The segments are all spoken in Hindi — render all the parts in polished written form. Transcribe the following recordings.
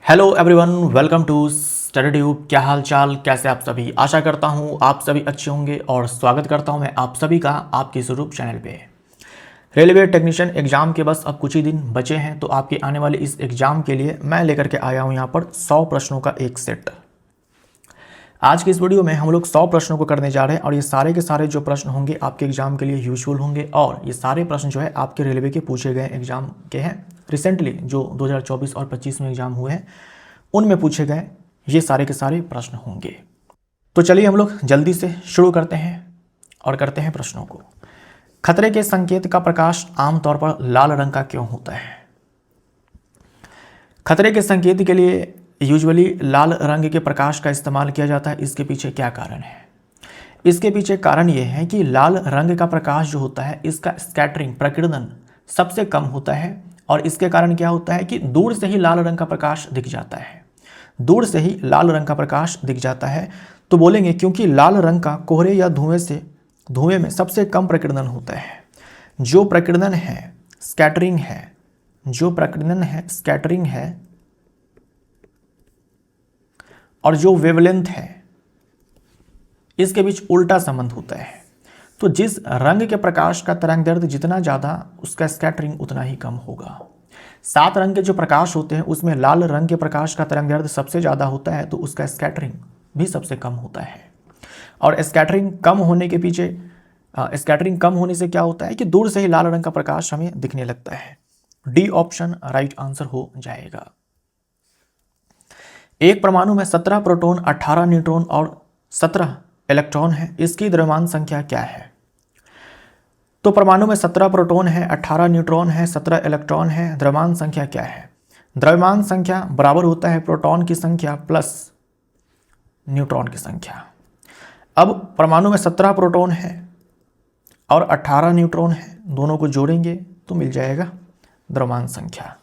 Hello everyone, welcome to study tube. क्या हाल चाल, कैसे आप सभी। आशा करता हूँ आप सभी अच्छे होंगे और स्वागत करता हूँ मैं आप सभी का आपके इस यूट्यूब चैनल पे। रेलवे टेक्नीशियन एग्जाम के बस अब कुछ ही दिन बचे हैं, तो आपके आने वाले इस एग्जाम के लिए मैं लेकर के आया हूँ यहाँ पर 100 प्रश्नों का एक सेट। आज की इस वीडियो में हम लोग 100 प्रश्नों को करने जा रहे हैं और ये सारे के सारे जो प्रश्न होंगे आपके एग्जाम के लिए यूजफुल होंगे और ये सारे प्रश्न जो है आपके रेलवे के पूछे गए एग्जाम के हैं। रिसेंटली जो 2024 और 25 में एग्जाम हुए हैं उनमें पूछे गए ये सारे के सारे प्रश्न होंगे। तो चलिए हम लोग जल्दी से शुरू करते हैं और करते हैं प्रश्नों को। खतरे के संकेत का प्रकाश आमतौर पर लाल रंग का क्यों होता है? खतरे के संकेत के लिए यूजुअली लाल रंग के प्रकाश का इस्तेमाल किया जाता है। इसके पीछे क्या कारण है? इसके पीछे कारण ये है कि लाल रंग का प्रकाश जो होता है इसका स्कैटरिंग प्रकीर्णन सबसे कम होता है और इसके कारण क्या होता है कि दूर से ही लाल रंग का प्रकाश दिख जाता है। दूर से ही लाल रंग का प्रकाश दिख जाता है तो बोलेंगे क्योंकि लाल रंग का कोहरे या धुएं में सबसे कम प्रकीर्णन होता है। जो प्रकीर्णन है स्कैटरिंग है, जो प्रकीर्णन है स्कैटरिंग है और जो वेवलेंथ है इसके बीच उल्टा संबंध होता है। तो जिस रंग के प्रकाश का तरंगदैर्ध्य जितना ज़्यादा उसका स्कैटरिंग उतना ही कम होगा। 7 रंग के जो प्रकाश होते हैं उसमें लाल रंग के प्रकाश का तरंगदैर्ध्य सबसे ज़्यादा होता है तो उसका स्कैटरिंग भी सबसे कम होता है। और स्कैटरिंग कम होने के पीछे स्कैटरिंग कम होने से क्या होता है कि दूर से ही लाल रंग का प्रकाश हमें दिखने लगता है। डी ऑप्शन राइट आंसर हो जाएगा। एक परमाणु में 17 प्रोटॉन, 18 न्यूट्रॉन और 17 इलेक्ट्रॉन है। इसकी द्रव्यमान संख्या क्या है? तो परमाणु में 17 प्रोटॉन है, 18 न्यूट्रॉन है, 17 इलेक्ट्रॉन है। द्रव्यमान संख्या क्या है? द्रव्यमान संख्या बराबर होता है प्रोटॉन की संख्या प्लस न्यूट्रॉन की संख्या। अब परमाणु में 17 प्रोटॉन है और 18 न्यूट्रॉन है, दोनों को जोड़ेंगे तो मिल जाएगा द्रव्यमान संख्या।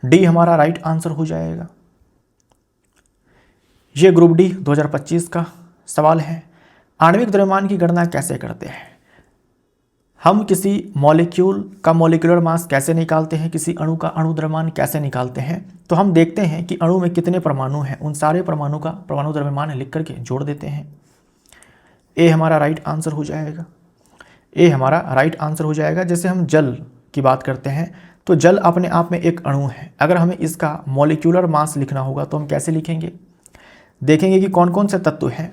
डी हमारा राइट आंसर हो जाएगा। ये ग्रुप डी 2025 का सवाल है। आणविक द्रव्यमान की गणना कैसे करते हैं? हम किसी मॉलिक्यूल का मॉलिक्यूलर मास कैसे निकालते हैं, किसी अणु का अणु द्रव्यमान कैसे निकालते हैं? तो हम देखते हैं कि अणु में कितने परमाणु हैं, उन सारे परमाणु का परमाणु द्रव्यमान लिख करके जोड़ देते हैं। ए हमारा राइट आंसर हो जाएगा। ए हमारा राइट आंसर हो जाएगा। जैसे हम जल की बात करते हैं तो जल अपने आप में एक अणु है। अगर हमें इसका मॉलिक्यूलर मास लिखना होगा तो हम कैसे लिखेंगे? देखेंगे कि कौन कौन से तत्व हैं,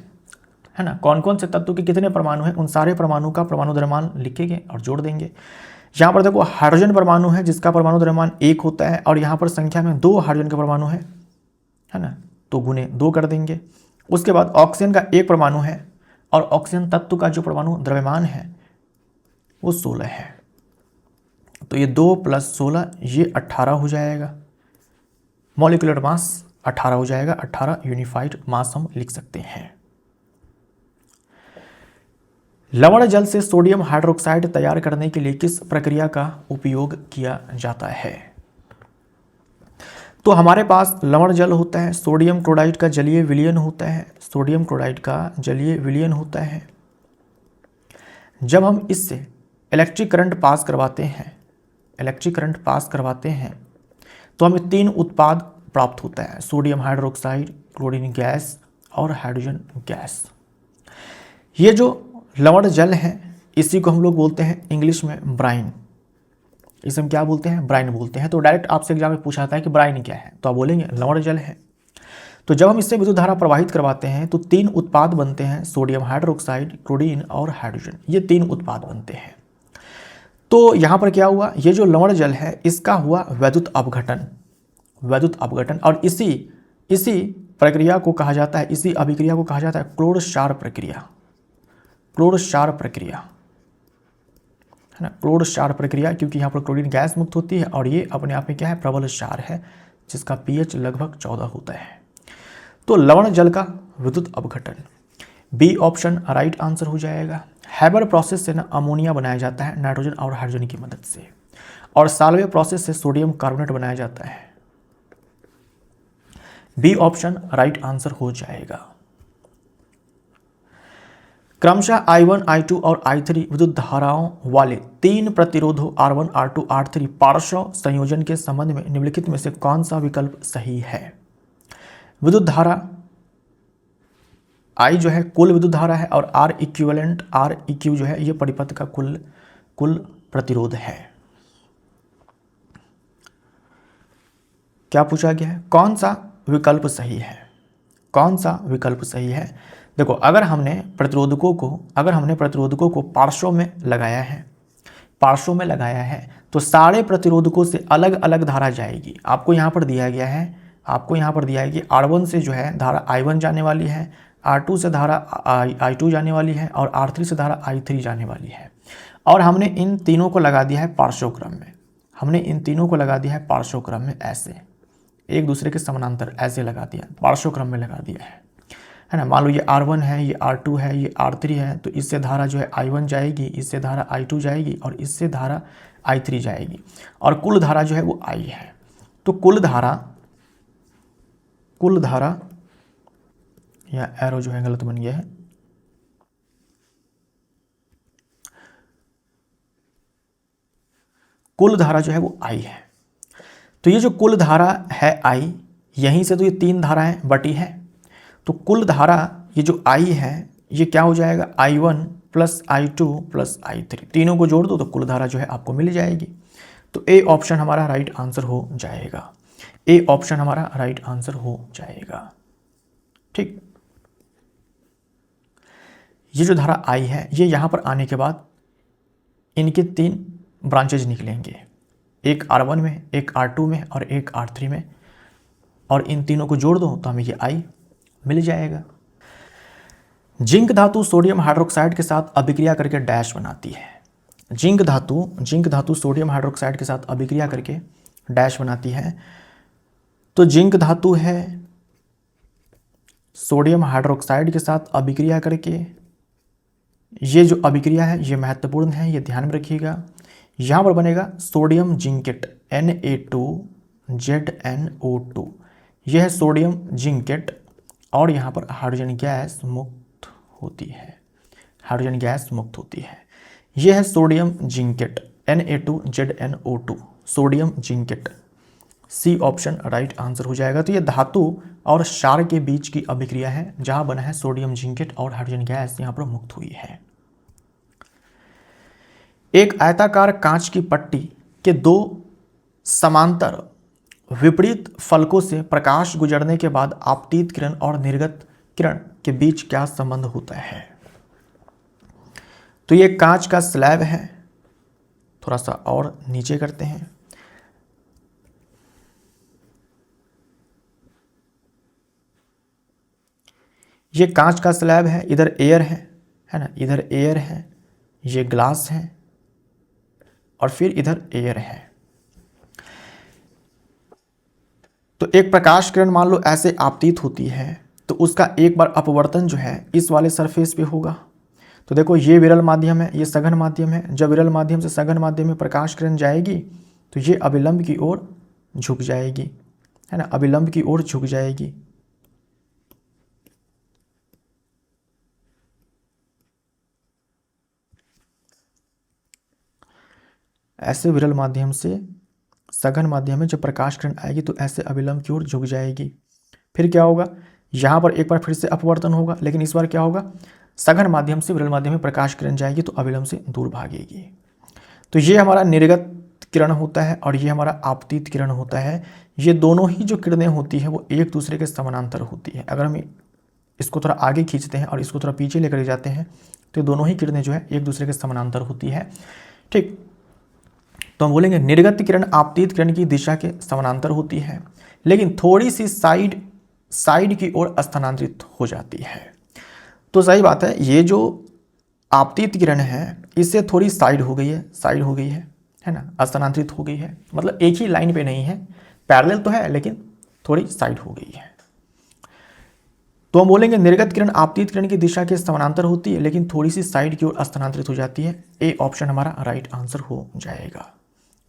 है ना, कौन कौन से तत्व के कितने परमाणु हैं, उन सारे परमाणु का परमाणु द्रव्यमान लिखेंगे और जोड़ देंगे। यहाँ पर देखो हाइड्रोजन परमाणु है जिसका परमाणु द्रव्यमान 1 होता है और यहाँ पर संख्या में 2 हाइड्रोजन के परमाणु है ना, तो गुने 2 कर देंगे। उसके बाद ऑक्सीजन का 1 परमाणु है और ऑक्सीजन तत्व का जो परमाणु द्रव्यमान है वो 16 है। तो ये 2 + 16 ये 18 हो जाएगा। मॉलिक्यूलर मास 18 हो जाएगा। 18 यूनिफाइड मास हम लिख सकते हैं। लवण जल से सोडियम हाइड्रोक्साइड तैयार करने के लिए किस प्रक्रिया का उपयोग किया जाता है? तो हमारे पास लवण जल होता है, सोडियम क्लोराइड का जलीय विलयन होता है, सोडियम क्लोराइड का जलीय विलयन होता है। जब हम इससे इलेक्ट्रिक करंट पास करवाते हैं, इलेक्ट्रिक करंट पास करवाते हैं तो हमें 3 उत्पाद प्राप्त होता है, सोडियम हाइड्रोक्साइड, क्लोरीन गैस और हाइड्रोजन गैस। ये जो लवण जल है इसी को हम लोग बोलते हैं इंग्लिश में ब्राइन। इसे हम क्या बोलते हैं? ब्राइन बोलते हैं। तो डायरेक्ट आपसे एग्जाम में पूछा जाता है कि ब्राइन क्या है, तो आप बोलेंगे लवण जल है। तो जब हम इससे विद्युत धारा प्रवाहित करवाते हैं तो 3 उत्पाद बनते हैं, सोडियम हाइड्रोक्साइड, क्लोरीन और हाइड्रोजन। ये 3 उत्पाद बनते हैं। तो यहाँ पर क्या हुआ, ये जो लवण जल है इसका हुआ वैद्युत अपघटन, वैद्युत अपघटन। और इसी प्रक्रिया को कहा जाता है, इसी अभिक्रिया को कहा जाता है क्लोड-क्षार प्रक्रिया। क्लोड-क्षार प्रक्रिया, है ना, क्लोड-क्षार प्रक्रिया, क्योंकि यहाँ पर क्लोरीन गैस मुक्त होती है और ये अपने आप में क्या है, प्रबल क्षार है जिसका pH लगभग 14 होता है। तो लवण जल का विद्युत अपघटन। बी ऑप्शन राइट आंसर हो जाएगा। हैबर प्रोसेस से ना अमोनिया बनाया जाता है नाइट्रोजन और हाइड्रोजन की मदद से, और साल्वे प्रोसेस से सोडियम कार्बोनेट बनाया जाता है। बी ऑप्शन राइट आंसर हो जाएगा। क्रमशः I1, I2 और I3 विद्युत धाराओं वाले 3 प्रतिरोधों R1, R2, R3 पार्श्व संयोजन के संबंध में निम्नलिखित में से कौन सा विकल्प सही है? विद्युत धारा I जो है कुल विद्युत धारा है और R इक्विवेलेंट REQ जो है ये परिपथ का कुल प्रतिरोध है। क्या पूछा गया है? कौन सा विकल्प सही है? कौन सा विकल्प सही है? देखो, अगर हमने प्रतिरोधकों को पार्श्व में लगाया है तो सारे प्रतिरोधकों से अलग अलग धारा जाएगी। आपको यहाँ पर दिया गया है कि R1 से जो है धारा I1 जाने वाली है, R2 से धारा I2 जाने वाली है और R3 से धारा I3 जाने वाली है। और हमने इन तीनों को लगा दिया है पार्श्व क्रम में, ऐसे एक दूसरे के समानांतर ऐसे लगा दिया, पार्श्व क्रम में लगा दिया है ना। मान लो ये R1 है, ये R2 है, ये R3 है, तो इससे धारा जो है I1 जाएगी, इससे धारा I2 जाएगी और इससे धारा I3 जाएगी और कुल धारा जो है वो I है। तो कुल धारा या एरो जो है गलत बन गया है, कुल धारा जो है वो I है। तो ये जो कुल धारा है I, यहीं से तो ये तीन धाराएं बटी है, तो कुल धारा ये जो I है ये क्या हो जाएगा? I1 plus I2 plus I3, तीनों को जोड़ दो तो कुल धारा जो है आपको मिल जाएगी। तो ए ऑप्शन हमारा राइट आंसर हो जाएगा। ठीक, ये जो धारा I है ये यहाँ पर आने के बाद इनके तीन ब्रांचेज निकलेंगे, एक R1 में, एक R2 में और एक R3 में, और इन तीनों को जोड़ दो तो हमें ये I मिल जाएगा। जिंक धातु सोडियम हाइड्रोक्साइड के साथ अभिक्रिया करके डैश बनाती है। जिंक धातु सोडियम हाइड्रोक्साइड के साथ अभिक्रिया करके डैश बनाती है। तो जिंक धातु है सोडियम हाइड्रोक्साइड के साथ अभिक्रिया करके, ये जो अभिक्रिया है ये महत्वपूर्ण है, ये ध्यान में रखिएगा। यहाँ पर बनेगा सोडियम जिंकेट Na2ZnO2, यह है सोडियम जिंकेट और यहाँ पर हाइड्रोजन गैस मुक्त होती है। यह है sodium zincate Na2ZnO2, sodium zincate. C option right answer हो जाएगा। तो ये धातु और क्षार के बीच की अभिक्रिया है जहाँ बना है सोडियम जिंकेट और हाइड्रोजन गैस यहाँ पर मुक्त हुई है। एक आयताकार कांच की पट्टी के दो समांतर विपरीत फलकों से प्रकाश गुजरने के बाद आपतित किरण और निर्गत किरण के बीच क्या संबंध होता है? तो ये कांच का स्लैब है, थोड़ा सा और नीचे करते हैं। ये कांच का स्लैब है, इधर एयर है ना, इधर एयर है, ये ग्लास है और फिर इधर एयर है। तो एक प्रकाश किरण मान लो ऐसे आपतित होती है तो उसका एक बार अपवर्तन जो है इस वाले सरफेस पे होगा। तो देखो ये विरल माध्यम है, ये सघन माध्यम है। जब विरल माध्यम से सघन माध्यम में प्रकाश किरण जाएगी तो ये अभिलंब की ओर झुक जाएगी, है ना, अभिलंब की ओर झुक जाएगी। ऐसे विरल माध्यम से सघन माध्यम में जब प्रकाश किरण आएगी तो ऐसे अभिलंब की ओर झुक जाएगी। फिर क्या होगा? यहाँ पर एक बार फिर से अपवर्तन होगा, लेकिन इस बार क्या होगा? सघन माध्यम से विरल माध्यम में प्रकाश किरण जाएगी तो अभिलंब से दूर भागेगी। तो ये हमारा निर्गत किरण होता है और ये हमारा आपतित किरण होता है। ये दोनों ही जो किरणें होती हैं वो एक दूसरे के समानांतर होती है। अगर हम इसको थोड़ा आगे खींचते हैं और इसको थोड़ा पीछे लेकर जाते हैं तो दोनों ही किरणें जो है एक दूसरे के समानांतर होती है। ठीक, तो हम बोलेंगे निर्गत किरण आपतित किरण की दिशा के समानांतर होती है, लेकिन थोड़ी सी साइड की ओर स्थानांतरित हो जाती है। तो सही बात है, ये जो आपतित किरण है इससे थोड़ी साइड हो गई है ना, स्थानांतरित हो गई है। मतलब एक ही लाइन पे नहीं है, पैरेलल तो है लेकिन थोड़ी साइड हो गई है। तो हम बोलेंगे निर्गत किरण आपतित किरण की दिशा के समानांतर होती है लेकिन थोड़ी सी साइड की ओर स्थानांतरित हो जाती है। ए ऑप्शन हमारा राइट आंसर हो जाएगा।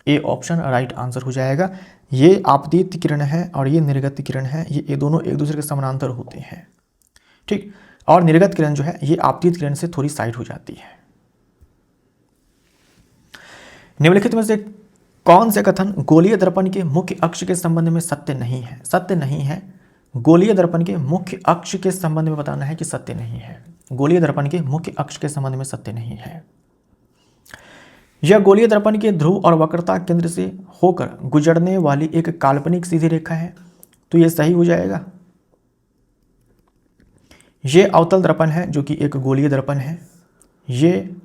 ए ऑप्शन राइट आंसर हो जाएगा। ये आपतित किरण है और ये निर्गत किरण है, ये दोनों एक दूसरे के समानांतर होते हैं। ठीक, और निर्गत किरण जो है ये आपतित किरण से थोड़ी साइड हो जाती है। निम्नलिखित में से कौन से कथन गोलीय दर्पण के मुख्य अक्ष के संबंध में सत्य नहीं है? गोलीय दर्पण के मुख्य अक्ष के संबंध में बताना है कि सत्य नहीं है। गोलीय दर्पण के मुख्य अक्ष के संबंध में सत्य नहीं है। यह गोलीय दर्पण के ध्रुव और वक्रता केंद्र से होकर गुजरने वाली एक काल्पनिक सीधी रेखा है, तो यह सही हो जाएगा। यह अवतल दर्पण है जो कि एक गोलीय दर्पण है, ये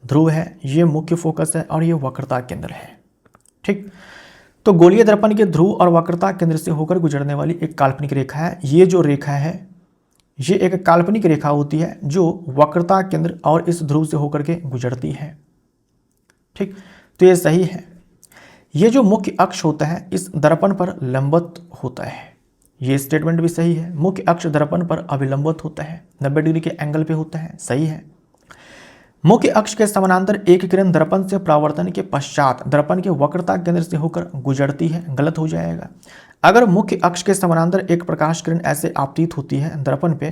ध्रुव है, ये मुख्य फोकस है और ये वक्रता केंद्र है। ठीक, तो गोलीय दर्पण के ध्रुव और वक्रता केंद्र से होकर गुजरने वाली एक काल्पनिक रेखा है। ये जो रेखा है ये एक काल्पनिक रेखा होती है जो वक्रता केंद्र और इस ध्रुव से होकर के गुजरती है। ठीक, तो ये सही है। ये जो मुख्य अक्ष होता है इस दर्पण पर लंबवत होता है, ये स्टेटमेंट भी सही है। मुख्य अक्ष दर्पण पर अभिलंबवत होता है, 90 डिग्री के एंगल पे होता है, सही है। मुख्य अक्ष के समानांतर एक किरण दर्पण से परावर्तन के पश्चात दर्पण के वक्रता केंद्र से होकर गुजरती है, गलत हो जाएगा। अगर मुख्य अक्ष के समानांतर एक प्रकाश किरण ऐसे आपतित होती है दर्पण पे,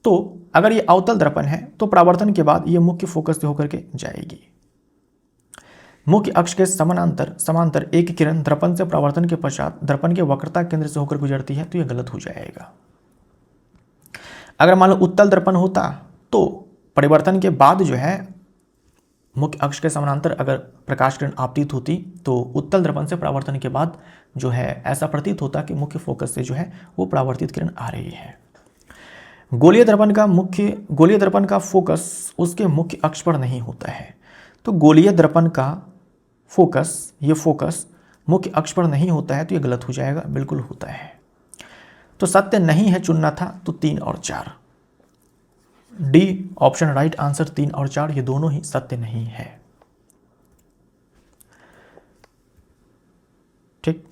तो अगर ये अवतल दर्पण है तो परावर्तन के बाद ये मुख्य फोकस से होकर के जाएगी। मुख्य अक्ष के समांतर एक किरण दर्पण से परावर्तन के पश्चात दर्पण के वक्रता केंद्र से होकर गुजरती है, तो यह गलत हो जाएगा। अगर मान लो उत्तल दर्पण होता तो परिवर्तन के बाद जो है मुख्य अक्ष के समानांतर अगर प्रकाश किरण आपतित होती तो उत्तल दर्पण से परावर्तन के बाद जो है ऐसा प्रतीत होता कि मुख्य फोकस से जो है वो परावर्तित किरण आ रही है। गोलीय दर्पण का फोकस उसके मुख्य अक्ष पर नहीं होता है, तो गोलीय दर्पण का फोकस मुख्य अक्ष पर नहीं होता है, तो ये गलत हो जाएगा। बिल्कुल होता है, तो सत्य नहीं है चुनना था, तो 3 और 4 डी ऑप्शन राइट आंसर। 3 और 4 ये दोनों ही सत्य नहीं है। ठीक,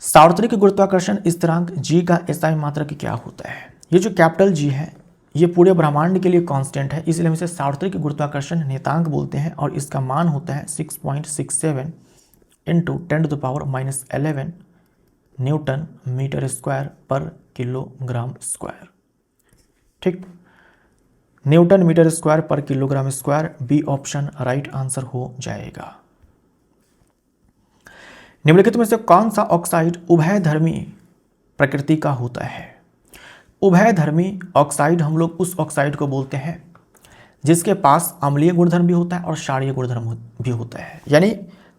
सार्वत्रिक गुरुत्वाकर्षण स्थिरांक जी का एसआई मात्रक क्या होता है? ये जो कैपिटल जी है ये पूरे ब्रह्मांड के लिए कांस्टेंट है, इसलिए हम इसे सार्वत्रिक गुरुत्वाकर्षण नियतांक बोलते हैं और इसका मान होता है 6.67 into 10⁻11 newton metre square per kilogram square. ठीक, newton metre square per kilogram square, B option right answer हो जाएगा। निम्नलिखित में से कौन सा ऑक्साइड उभयधर्मी प्रकृति का होता है? उभयधर्मी ऑक्साइड हम लोग उस ऑक्साइड को बोलते हैं जिसके पास अम्लीय गुणधर्म भी होता है और क्षारीय गुणधर्म भी होता है। यानी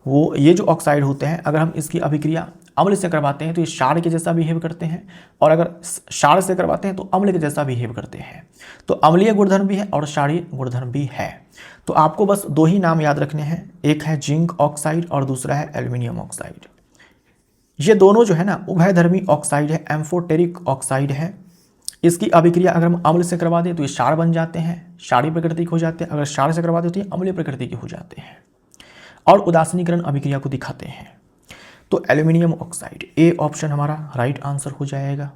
वो ये जो ऑक्साइड होते हैं अगर हम इसकी अभिक्रिया अम्ल से करवाते हैं तो ये क्षार के जैसा बिहेव करते हैं, और अगर क्षार से करवाते हैं तो अम्ल के जैसा बिहेव करते हैं। तो अम्लीय गुणधर्म भी है और क्षारीय गुणधर्म भी है। तो आपको बस 2 ही नाम याद रखने हैं, एक है जिंक ऑक्साइड और दूसरा है एल्यूमिनियम ऑक्साइड। ये दोनों जो है ना उभयधर्मी ऑक्साइड है, एम्फोटेरिक ऑक्साइड है। इसकी अभिक्रिया अगर हम अम्ल से करवा दें तो ये क्षार बन जाते हैं, क्षारीय प्रकृति के हो जाते हैं। अगर क्षार से करवा दें तो ये अम्लीय प्रकृति के हो जाते हैं और उदासीनीकरण अभिक्रिया को दिखाते हैं। तो एल्यूमिनियम ऑक्साइड, ए ऑप्शन हमारा राइट आंसर हो जाएगा।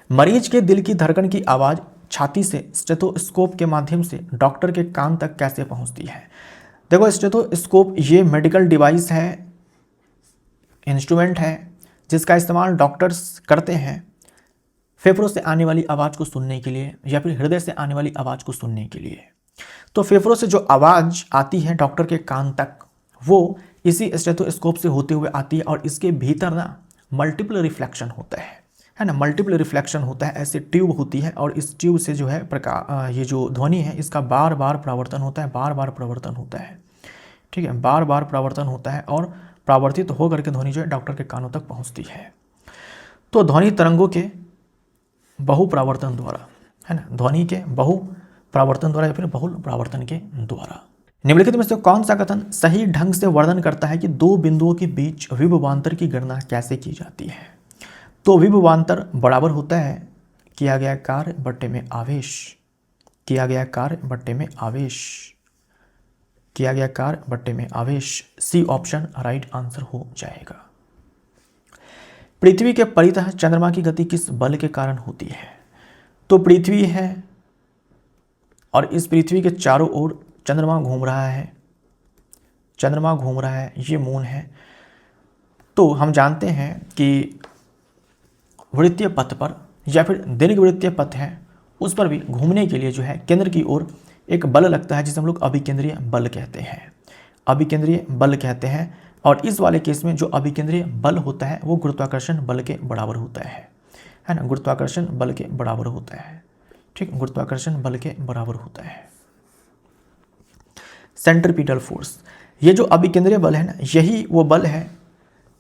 मरीज के दिल की धड़कन की आवाज छाती से स्टेथोस्कोप के माध्यम से डॉक्टर के कान तक कैसे पहुंचती है? देखो, स्टेथोस्कोप ये मेडिकल डिवाइस है, इंस्ट्रूमेंट है जिसका इस्तेमाल डॉक्टर्स करते हैं फेफड़ों से आने वाली आवाज़ को सुनने के लिए या फिर हृदय से आने वाली आवाज़ को सुनने के लिए। तो फेफड़ों से जो आवाज़ आती है डॉक्टर के कान तक वो इसी स्टेथोस्कोप से होते हुए आती है, और इसके भीतर ना मल्टीपल रिफ्लेक्शन होता है ना, मल्टीपल रिफ्लेक्शन होता है। ऐसे ट्यूब होती है और इस ट्यूब से जो है ये जो ध्वनि है इसका बार बार परावर्तन होता है, बार बार परावर्तन होता है। ठीक है, बार बार परावर्तन होता है और परावर्तित होकर के ध्वनि जो है डॉक्टर के कानों तक पहुंचती है। तो ध्वनि तरंगों के बहुपरावर्तन द्वारा, है ना, ध्वनि के बहुपरावर्तन द्वारा या फिर बहुल परावर्तन के द्वारा। निम्नलिखित में से कौन सा कथन सही ढंग से वर्णन करता है कि 2 बिंदुओं के बीच विभवांतर की गणना कैसे की जाती है? तो विभवांतर बराबर होता है किया गया कार्य बट्टे में आवेश, किया गया कार्य बट्टे में आवेश, किया गया कार्य बट्टे में आवेश। सी ऑप्शन राइट आंसर हो जाएगा। पृथ्वी के परितः चंद्रमा की गति किस बल के कारण होती है? तो पृथ्वी है और इस पृथ्वी के चारों ओर चंद्रमा घूम रहा है, चंद्रमा घूम रहा है, ये मून है। तो हम जानते हैं कि वृत्तीय पथ पर या फिर दीर्घवृत्तीय पथ है उस पर भी घूमने के लिए जो है केंद्र की ओर एक बल लगता है जिसे हम लोग अभिकेंद्रीय बल कहते हैं, अभिकेंद्रीय बल कहते हैं। और इस वाले केस में जो अभिकेंद्रीय बल होता है वो गुरुत्वाकर्षण बल के बराबर होता है ना, गुरुत्वाकर्षण बल के बराबर होता है। ठीक, गुरुत्वाकर्षण बल के बराबर होता है। सेंट्रीपिटल फोर्स, ये जो अभिकेंद्रीय बल है ना, यही वो बल है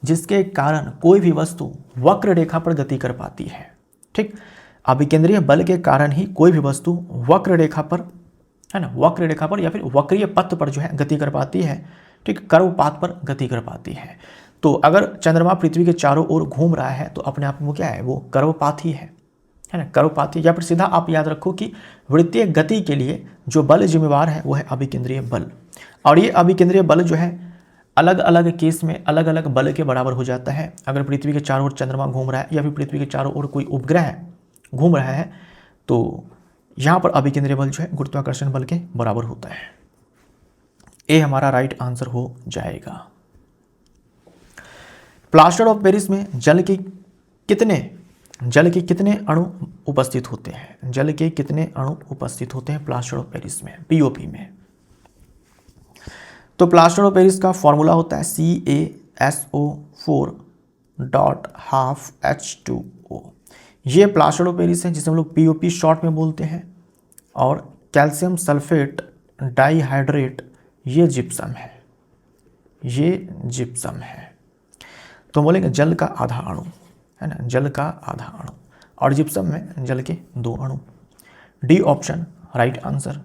जिसके कारण कोई भी वस्तु वक्र रेखा पर गति कर पाती है। ठीक, अभिकेंद्रीय बल के कारण ही कोई भी वस्तु वक्र रेखा पर, है ना, वक्र रेखा पर या फिर वक्रीय पथ पर जो है गति कर पाती है। ठीक, कर्व पाथ पर गति कर पाती है। तो अगर चंद्रमा पृथ्वी के चारों ओर घूम रहा है तो अपने आप में वो क्या है, वो कर्व पाथ ही है ना, कर्व पाथ ही। या फिर सीधा आप याद रखो कि वृत्तीय गति के लिए जो बल जिम्मेवार है वो है अभिकेंद्रीय बल। और ये अभिकेंद्रीय बल जो है अलग अलग केस में अलग अलग बल के बराबर हो जाता है। अगर पृथ्वी के चारों ओर चंद्रमा घूम रहा है या फिर पृथ्वी के चारों ओर कोई उपग्रह घूम रहा है तो यहाँ पर अभिकेंद्रीय बल जो है गुरुत्वाकर्षण बल के बराबर होता है। ए हमारा राइट आंसर हो जाएगा। प्लास्टर ऑफ पेरिस में जल के कितने अणु उपस्थित होते हैं? जल के कितने अणु उपस्थित होते हैं प्लास्टर ऑफ पेरिस में, पीओपी में? तो प्लास्टर ऑफ पेरिस का फॉर्मूला होता है CaSO4.12H2O। ये प्लास्टर ऑफ पेरिस है जिसे हम लोग पीओपी शॉर्ट में बोलते हैं। और कैल्शियम सल्फेट डाइहाइड्रेट ये जिप्सम है, ये जिप्सम है। तो बोलेंगे जल का आधा अणु, है ना, जल का आधा अणु। और जिप्सम में जल के 2 अणु। D option right answer.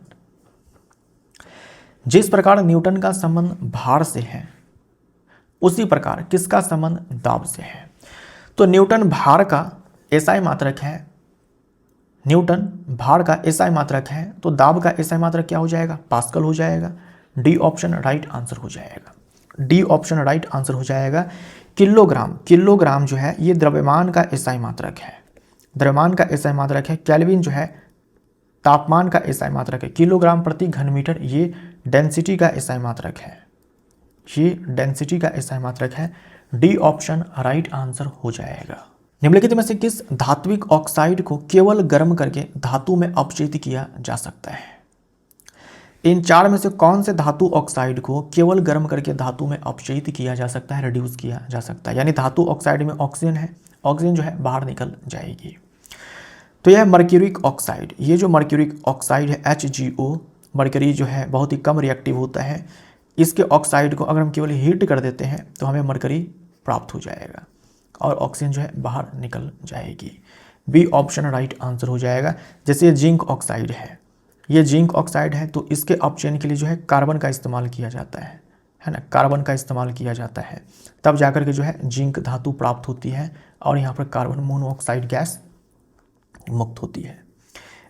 जिस प्रकार न्यूटन का संबंध भार से है उसी प्रकार किसका संबंध दाब से है? तो न्यूटन भार का एसआई मात्रक है, न्यूटन भार का एसआई मात्रक है, तो दाब का एसआई मात्रक क्या हो जाएगा? पास्कल हो जाएगा। डी ऑप्शन राइट आंसर हो जाएगा। डी ऑप्शन राइट आंसर हो जाएगा। किलोग्राम जो है ये द्रव्यमान का एसआई मात्रक है, द्रव्यमान का एसआई मात्रक है। केल्विन जो है तापमान का एसआई मात्रक है। किलोग्राम प्रति घन मीटर ये डेंसिटी का एसआई मात्रक है, ये डेंसिटी का एसआई मात्रक है। डी ऑप्शन राइट आंसर हो जाएगा। निम्नलिखित में से किस धात्विक ऑक्साइड को केवल गर्म करके धातु में अपचयित किया जा सकता है? इन 4 में से कौन से धातु ऑक्साइड को केवल गर्म करके धातु में अपचयित किया जा सकता है, रिड्यूस किया जा सकता है? यानी धातु ऑक्साइड में ऑक्सीजन है, ऑक्सीजन जो है बाहर निकल जाएगी। तो यह मर्क्यूरिक ऑक्साइड, ये जो मर्क्यूरिक ऑक्साइड है HgO, मर्क्यूरी जो है बहुत ही कम रिएक्टिव होता है। इसके ऑक्साइड को अगर हम केवल हीट कर देते हैं तो हमें मर्क्यूरी प्राप्त हो जाएगा और ऑक्सीजन जो है बाहर निकल जाएगी। बी ऑप्शन राइट आंसर हो जाएगा। जैसे ये जिंक ऑक्साइड है, ये जिंक ऑक्साइड है तो इसके अपचयन के लिए जो है कार्बन का इस्तेमाल किया जाता है ना, कार्बन का इस्तेमाल किया जाता है, तब जाकर के जो है जिंक धातु प्राप्त होती है और यहाँ पर कार्बन मोनोऑक्साइड गैस मुक्त होती है।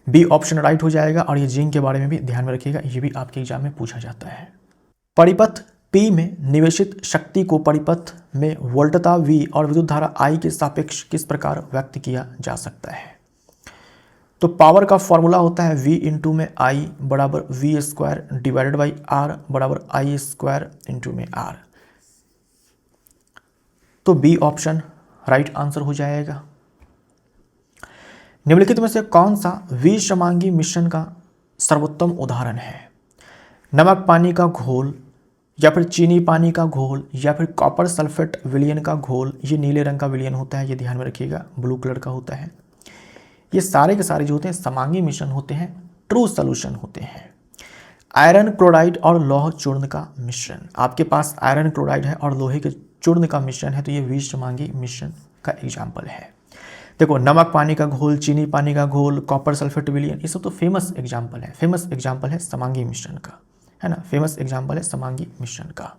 बी ऑप्शन राइट हो जाएगा। और ये जिंक के बारे में भी ध्यान में रखिएगा, ये भी आपके एग्जाम में पूछा जाता है। परिपथ P में निवेशित शक्ति को परिपथ में वोल्टता V और विद्युत धारा I के सापेक्ष किस प्रकार व्यक्त किया जा सकता है? तो पावर का फॉर्मूला होता है V इंटू में I बराबर V² डिवाइडेड बाई R बराबर I² इंटू में R। तो बी ऑप्शन राइट आंसर हो जाएगा। निम्नलिखित में से कौन सा विषमांगी मिश्रण का सर्वोत्तम उदाहरण है? नमक पानी का घोल या फिर चीनी पानी का घोल या फिर कॉपर सल्फेट विलयन का घोल। ये नीले रंग का विलयन होता है, ये ध्यान में रखिएगा, ब्लू कलर का होता है। ये सारे के सारे जो होते हैं समांगी मिश्रण होते हैं, ट्रू सॉल्यूशन होते हैं। आयरन क्लोराइड और लौह चूर्ण का मिश्रण, आपके पास आयरन क्लोराइड है और लोहे के चूर्ण का मिश्रण है तो ये विषमांगी मिश्रण का एग्जाम्पल है। देखो नमक पानी का घोल, चीनी पानी का घोल, कॉपर सल्फेट विलयन, ये सब तो फेमस एग्जाम्पल है, फेमस एग्जाम्पल है समांगी मिश्रण का, है ना, फेमस एग्जाम्पल है समांगी मिश्रण का।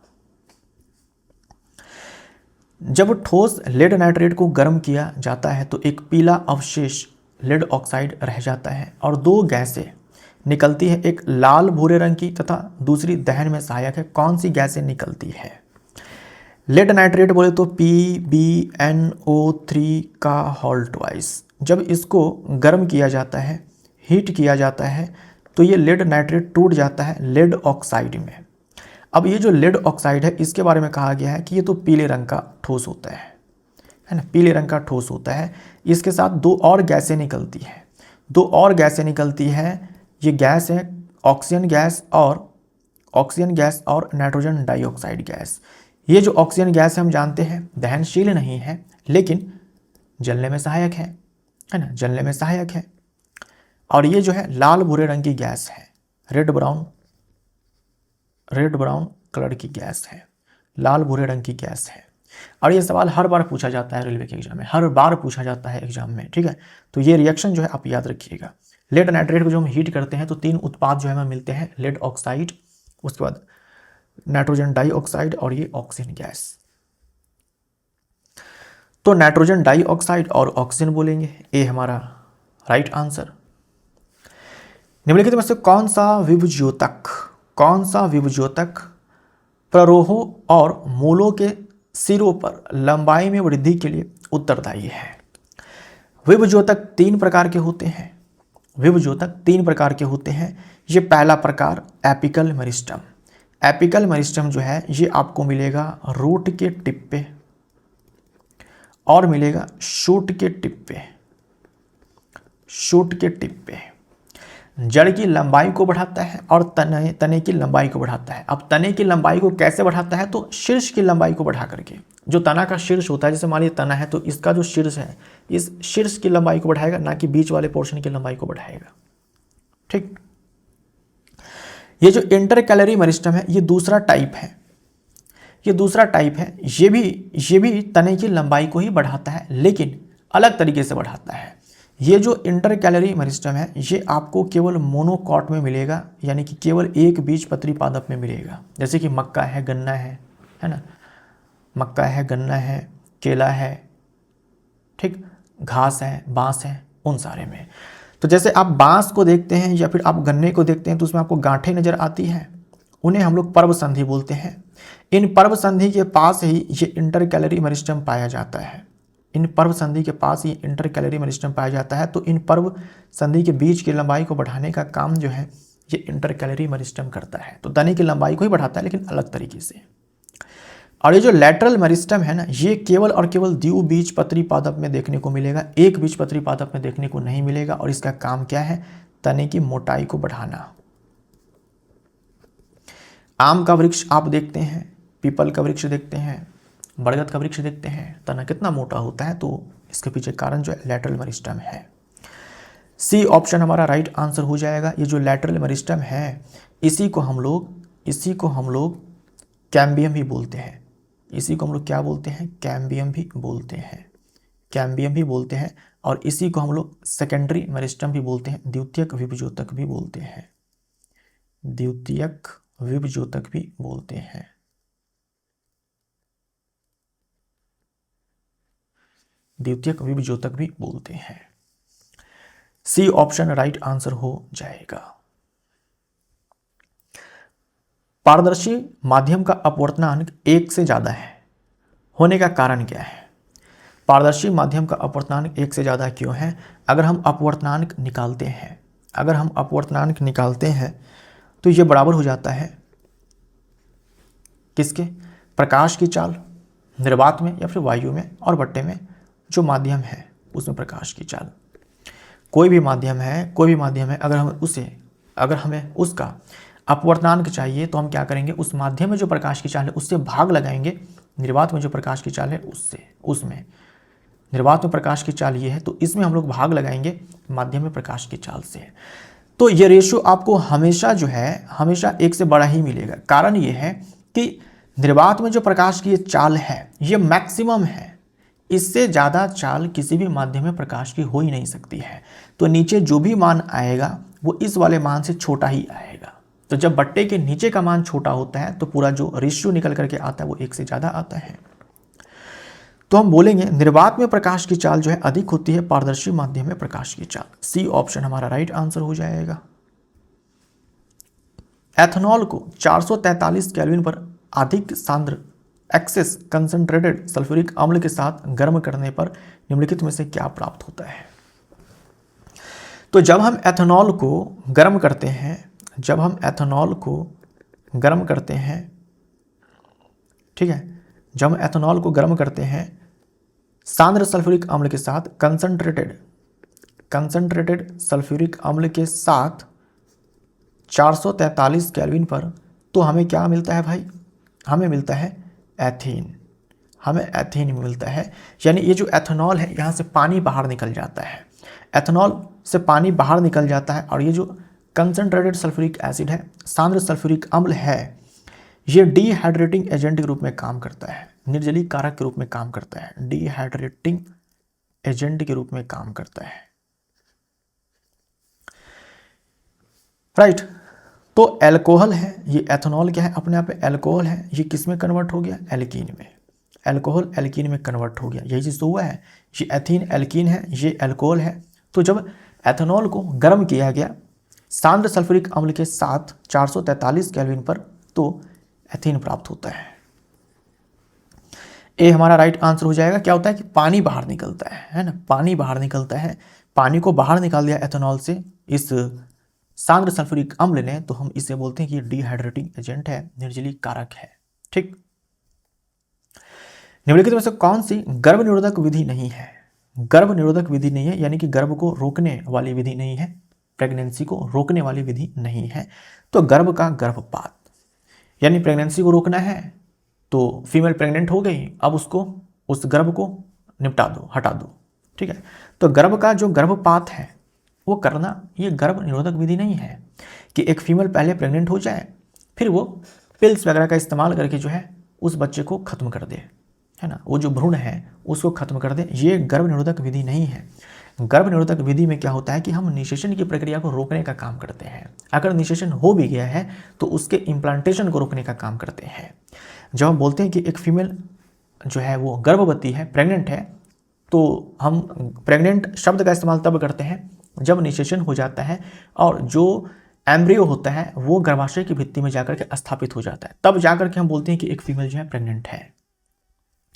जब ठोस लेड नाइट्रेट को गर्म किया जाता है तो एक पीला अवशेष लेड ऑक्साइड रह जाता है और 2 गैसें निकलती है, एक लाल भूरे रंग की तथा दूसरी दहन में सहायक है। कौन सी गैसें निकलती है? लेड नाइट्रेट बोले तो PbNO3 का होल ट्वाइस। जब इसको गर्म किया जाता है, हीट किया जाता है तो ये लेड नाइट्रेट टूट जाता है लेड ऑक्साइड में। अब ये जो लेड ऑक्साइड है इसके बारे में कहा गया है कि ये तो पीले रंग का ठोस होता है ना, पीले रंग का ठोस होता है। इसके साथ 2 और गैसें निकलती हैं, 2 और गैसें निकलती हैं। ये गैस है ऑक्सीजन गैस और नाइट्रोजन डाइऑक्साइड गैस। ये जो ऑक्सीजन गैस है हम जानते हैं दहनशील नहीं है लेकिन जलने में सहायक है ना, जलने में सहायक है। और ये जो है लाल भूरे रंग की गैस है, रेड ब्राउन कलर की गैस है, लाल भूरे रंग की गैस है। और ये सवाल हर बार पूछा जाता है रेलवे के एग्जाम में, हर बार पूछा जाता है एग्जाम में, ठीक है। तो ये रिएक्शन जो है आप याद रखिएगा। लेड नाइट्रेट को जो हम हीट करते हैं तो 3 उत्पाद जो है हमें मिलते हैं, लेड ऑक्साइड, उसके बाद नाइट्रोजन डाइऑक्साइड और ये ऑक्सीजन गैस। तो नाइट्रोजन डाइऑक्साइड और ऑक्सीजन बोलेंगे, ए हमारा राइट आंसर। निम्नलिखित में से कौन सा विभज्योतक प्ररोहों और मूलों के सिरों पर लंबाई में वृद्धि के लिए उत्तरदायी है? विभज्योतक 3 प्रकार के होते हैं। ये पहला प्रकार एपिकल मेरिस्टम जो है ये आपको मिलेगा रूट के टिप पे और मिलेगा शूट के टिप पे। जड़ की लंबाई को बढ़ाता है और तने की लंबाई को बढ़ाता है। अब तने की लंबाई को कैसे बढ़ाता है? तो शीर्ष की लंबाई को बढ़ा करके, जो तना का शीर्ष होता है, जैसे मान लीजिए तना है तो इसका जो शीर्ष है इस शीर्ष की लंबाई को बढ़ाएगा, ना कि बीच वाले पोर्शन की लंबाई को बढ़ाएगा, ठीक। ये जो इंटरकैलरी मेरिस्टम है ये दूसरा टाइप है, ये भी तने की लंबाई को ही बढ़ाता है लेकिन अलग तरीके से बढ़ाता है। ये जो इंटरकैलरी मेरिस्टम है ये आपको केवल मोनोकॉट में मिलेगा, यानी कि केवल एक बीजपत्री पादप में मिलेगा। जैसे कि मक्का है, गन्ना है ना, मक्का है, गन्ना है, केला है, ठीक, घास है, बांस है, उन सारे में। तो जैसे आप बांस को देखते हैं या फिर आप गन्ने को देखते हैं तो उसमें आपको गांठें नजर आती हैं, उन्हें हम लोग पर्व संधि बोलते हैं। इन पर्व संधि के पास ही ये इंटरकैलरी मेरिस्टम पाया जाता है। इन पर्व संधि के पास ये इंटरकैलरी मेरिस्टम पाया जाता है। तो इन पर्व संधि के बीच की लंबाई को बढ़ाने का काम जो है ये इंटरकैलरी मेरिस्टम करता है। तो तने की लंबाई को ही बढ़ाता है लेकिन अलग तरीके से। और ये जो लैटरल मेरिस्टम है ना, ये केवल और केवल द्विबीजपत्री पादप में देखने को मिलेगा, एक बीजपत्री पादप में देखने को नहीं मिलेगा। और इसका काम क्या है? तने की मोटाई को बढ़ाना। आम का वृक्ष आप देखते हैं, पीपल का वृक्ष देखते हैं, बरगद का वृक्ष देखते हैं, तना कितना मोटा होता है, तो इसके पीछे कारण जो है लैटरल मेरिस्टम है। सी ऑप्शन हमारा राइट आंसर हो जाएगा। ये जो लैटरल मेरिस्टम है इसी को हम लोग कैम्बियम भी बोलते हैं। इसी को हम लोग क्या बोलते हैं? कैम्बियम भी बोलते हैं। और इसी को हम लोग सेकेंडरी मेरिस्टम भी बोलते हैं, द्वितीयक विभज्योतक भी बोलते हैं, द्वितीयक विभज्योतक भी बोलते हैं। सी ऑप्शन राइट आंसर हो जाएगा। पारदर्शी माध्यम का अपवर्तनांक 1 से ज्यादा है, होने का कारण क्या है? पारदर्शी माध्यम का अपवर्तनांक 1 से ज्यादा क्यों है? अगर हम अपवर्तनांक निकालते हैं तो ये बराबर हो जाता है किसके? प्रकाश की चाल निर्वात में या फिर वायु में, और बट्टे में जो माध्यम है उसमें प्रकाश की चाल। कोई भी माध्यम है अगर हमें उसका अपवर्तनांक चाहिए तो हम क्या करेंगे? उस माध्यम में जो प्रकाश की चाल है उससे भाग लगाएंगे, निर्वात में जो प्रकाश की चाल है उसमें निर्वात में प्रकाश की चाल ये है तो इसमें हम लोग भाग लगाएंगे माध्यम में प्रकाश की चाल से। तो ये रेशियो आपको हमेशा 1 से बड़ा ही मिलेगा। कारण ये है कि निर्वात में जो प्रकाश की चाल है ये मैक्सिमम है, इससे ज़्यादा चाल किसी भी माध्यम में प्रकाश की हो ही नहीं सकती है। तो नीचे जो भी मान आएगा वो इस वाले मान से छोटा ही आएगा। तो जब बट्टे के नीचे का मान छोटा होता है तो पूरा जो रेशियो निकल करके आता है वो 1 से ज़्यादा आता है। तो हम बोलेंगे निर्वात में प्रकाश की चाल जो है अधिक होती है पारदर्शी माध्यम में प्रकाश की चाल। सी ऑप्शन हमारा राइट आंसर हो जाएगा। एथेनॉल को 443 केल्विन पर अधिक सांद्र एक्सेस कंसंट्रेटेड सल्फ्यूरिक अम्ल के साथ गर्म करने पर निम्नलिखित में से क्या प्राप्त होता है? तो जब हम एथेनॉल को गर्म करते हैं, ठीक है, जब हम एथेनॉल को गर्म करते हैं सांद्र सल्फ्यूरिक अम्ल के साथ कंसंट्रेटेड सल्फ्यूरिक अम्ल के साथ 443 केल्विन पर, तो हमें क्या मिलता है भाई? हमें मिलता है एथीन, हमें एथीन मिलता है। यानी ये जो एथेनॉल है यहाँ से पानी बाहर निकल जाता है, एथेनॉल से पानी बाहर निकल जाता है। और ये जो कंसनट्रेटेड सल्फ्यूरिक एसिड है, सांद्र सल्फ्यूरिक अम्ल है, ये डिहाइड्रेटिंग एजेंट के रूप में काम करता है, निर्जलीय कारक के रूप में काम करता है, डिहाइड्रेटिंग एजेंट के रूप में काम करता है। राइट, तो अल्कोहल है, ये एथेनॉल क्या है, अपने आप में अल्कोहल है, ये किस में कन्वर्ट हो गया, एल्कीन में। अल्कोहल एल्कीन में कन्वर्ट हो गया, यही चीज़ तो हुआ है। ये एथीन एल्कीन है, ये अल्कोहल है। तो जब एथेनॉल को गर्म किया गया सांद्र सल्फ्यूरिक अम्ल के साथ 443 केल्विन पर, तो एथीन प्राप्त होता है। ए हमारा राइट आंसर हो जाएगा। क्या होता है कि पानी बाहर निकलता है ना, पानी बाहर निकलता है, पानी को बाहर निकाल दिया एथेनॉल से इस सांद्र सल्फ्यूरिक अम्ल ने, तो हम इसे बोलते हैं कि ये डिहाइड्रेटिंग एजेंट है, निर्जलीय कारक है। ठीक, निम्नलिखित में से कौन सी गर्भ निरोधक विधि नहीं है, गर्भ निरोधक विधि नहीं है, यानी कि गर्भ को रोकने वाली विधि नहीं है, प्रेगनेंसी को रोकने वाली विधि नहीं है। तो गर्भ का गर्भपात, यानी प्रेगनेंसी को रोकना है, तो फीमेल प्रेग्नेंट हो गई, अब उसको उस गर्भ को निपटा दो, हटा दो। ठीक है, तो गर्भ का जो गर्भपात है वो करना, ये गर्भ निरोधक विधि नहीं है कि एक फीमेल पहले प्रेग्नेंट हो जाए फिर वो पिल्स वगैरह का इस्तेमाल करके जो है उस बच्चे को खत्म कर दे, है ना, वो जो भ्रूण है उसको खत्म कर दे। ये गर्भ निरोधक विधि नहीं है। गर्भ निरोधक विधि में क्या होता है कि हम निषेचन की प्रक्रिया को रोकने का काम करते हैं। अगर निषेचन हो भी गया है तो उसके इम्प्लांटेशन को रोकने का काम करते हैं। जब हम बोलते हैं कि एक फीमेल जो है वो गर्भवती है, प्रेग्नेंट है, तो हम प्रेग्नेंट शब्द का इस्तेमाल तब करते हैं जब निषेचन हो जाता है और जो एम्ब्रियो होता है वो गर्भाशय की भित्ति में जाकर के स्थापित हो जाता है, तब जाकर के हम बोलते हैं कि एक फीमेल जो है प्रेग्नेंट है।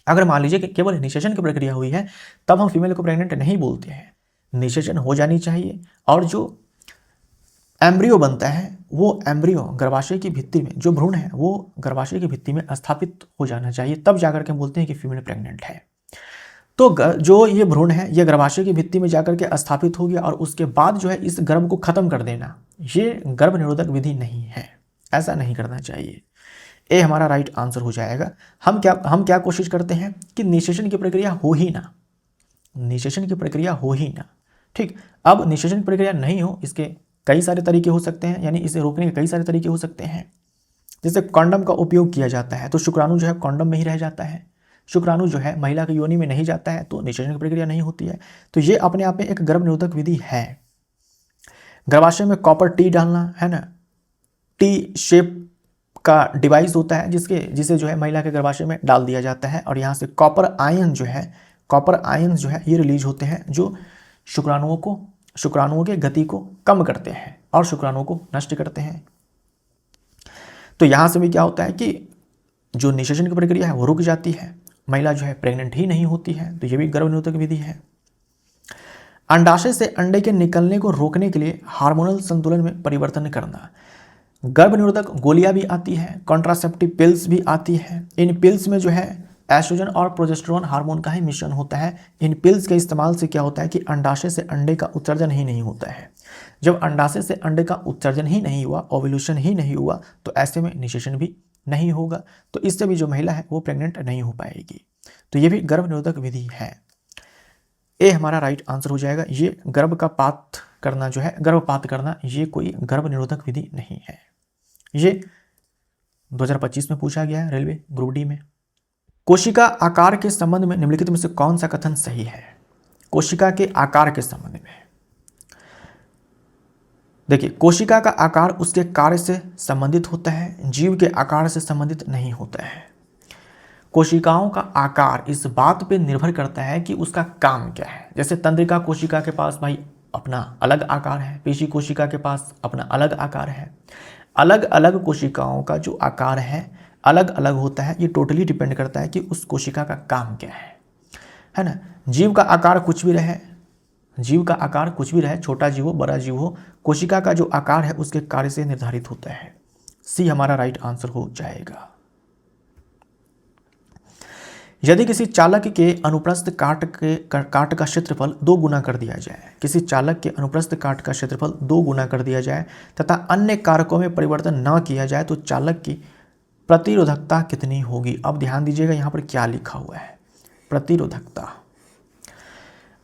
अगर मान लीजिए कि केवल निषेचन की प्रक्रिया हुई है तब हम फीमेल को प्रेग्नेंट नहीं बोलते हैं। निषेचन हो जानी चाहिए और जो एम्ब्रियो बनता है वो एम्ब्रियो गर्भाशय की भित्ति में, जो भ्रूण है वो गर्भाशय की भित्ति में स्थापित हो जाना चाहिए, तब जाकर के हम बोलते हैं कि फीमेल प्रेग्नेंट है। तो जो ये भ्रूण है ये गर्भाशय की भित्ति में जाकर के स्थापित हो गया और उसके बाद जो है इस गर्भ को खत्म कर देना, ये गर्भ निरोधक विधि नहीं है, ऐसा नहीं करना चाहिए। ए हमारा राइट आंसर हो जाएगा। हम क्या कोशिश करते हैं कि निषेचन की प्रक्रिया हो ही ना, निषेचन की प्रक्रिया हो ही ना। ठीक, अब निषेचन की प्रक्रिया नहीं हो, इसके कई सारे तरीके हो सकते हैं, यानी इसे रोकने के कई सारे तरीके हो सकते हैं। जैसे कॉन्डम का उपयोग किया जाता है तो शुक्राणु जो है कॉन्डम में ही रह जाता है, शुक्राणु जो है महिला की योनि में नहीं जाता है, तो निषेचन की प्रक्रिया नहीं होती है। तो ये अपने आप में एक गर्भ निरोधक विधि है। गर्भाशय में कॉपर टी डालना, है ना, टी शेप का डिवाइस होता है जिसे जो है महिला के गर्भाशय में डाल दिया जाता है और यहाँ से कॉपर आयन जो है ये रिलीज होते हैं जो शुक्राणुओं के गति को कम करते हैं और शुक्राणुओं को नष्ट करते हैं। तो यहाँ से भी क्या होता है कि जो निषेचन की प्रक्रिया है वो रुक जाती है, महिला जो है प्रेग्नेंट ही नहीं होती है। तो ये भी गर्भ निरोधक विधि है। अंडाशय से अंडे के निकलने को रोकने के लिए हार्मोनल संतुलन में परिवर्तन करना, गर्भ निरोधक गोलियां भी आती हैं, कॉन्ट्रासेप्टिव पिल्स भी आती हैं। इन पिल्स में जो है एस्ट्रोजन और प्रोजेस्टेरोन हार्मोन का ही मिश्रण होता है। इन पिल्स के इस्तेमाल से क्या होता है कि अंडाशय से अंडे का उत्सर्जन ही नहीं होता है। जब अंडाशय से अंडे का उत्सर्जन ही नहीं हुआ, ओव्यूलेशन ही नहीं हुआ, तो ऐसे में निषेचन भी नहीं होगा, तो इससे भी जो महिला है वो प्रेग्नेंट नहीं हो पाएगी। तो ये भी गर्भ निरोधक विधि है। ए हमारा राइट आंसर हो जाएगा। ये गर्भपात करना ये कोई गर्भ निरोधक विधि नहीं है। ये 2025 में पूछा गया है रेलवे ग्रुप डी में। कोशिका आकार के संबंध में निम्नलिखित में से कौन सा कथन सही है? कोशिका के आकार के संबंध में देखिए, कोशिका का आकार उसके कार्य से संबंधित होता है, जीव के आकार से संबंधित नहीं होता है। कोशिकाओं का आकार इस बात पे निर्भर करता है कि उसका काम क्या है। जैसे तंत्रिका कोशिका के पास भाई अपना अलग आकार है, पेशी कोशिका के पास अपना अलग आकार है। अलग अलग कोशिकाओं का जो आकार है अलग अलग होता है। ये टोटली डिपेंड करता है कि उस कोशिका का काम क्या है ना। जीव का आकार कुछ भी रहे, छोटा जीव हो बड़ा जीव हो, कोशिका का जो आकार है उसके कार्य से निर्धारित होता है। सी हमारा राइट आंसर हो जाएगा। यदि किसी चालक के अनुप्रस्थ काट का क्षेत्रफल 2 गुना कर दिया जाए, किसी चालक के अनुप्रस्थ काट का क्षेत्रफल 2 गुना कर दिया जाए तथा अन्य कारकों में परिवर्तन न किया जाए तो चालक की प्रतिरोधकता कितनी होगी। अब ध्यान दीजिएगा यहाँ पर क्या लिखा हुआ है, प्रतिरोधकता।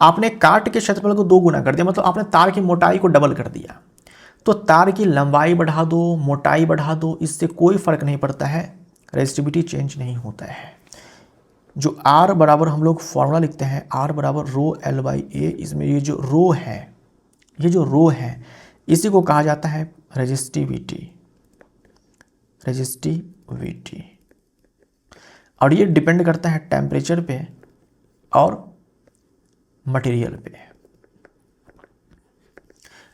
आपने काट के क्षेत्रफल को 2 गुना कर दिया, मतलब आपने तार की मोटाई को डबल कर दिया। तो तार की लंबाई बढ़ा दो, मोटाई बढ़ा दो, इससे कोई फर्क नहीं पड़ता है, रेजिस्टिविटी चेंज नहीं होता है। जो R बराबर हम लोग फॉर्मूला लिखते हैं, R बराबर रो एल बाई ए, इसमें ये जो रो है, ये जो रो है इसी को कहा जाता है रेजिस्टिविटी, रेजिस्टिविटी। और ये डिपेंड करता है टेम्परेचर पे और मटेरियल पे।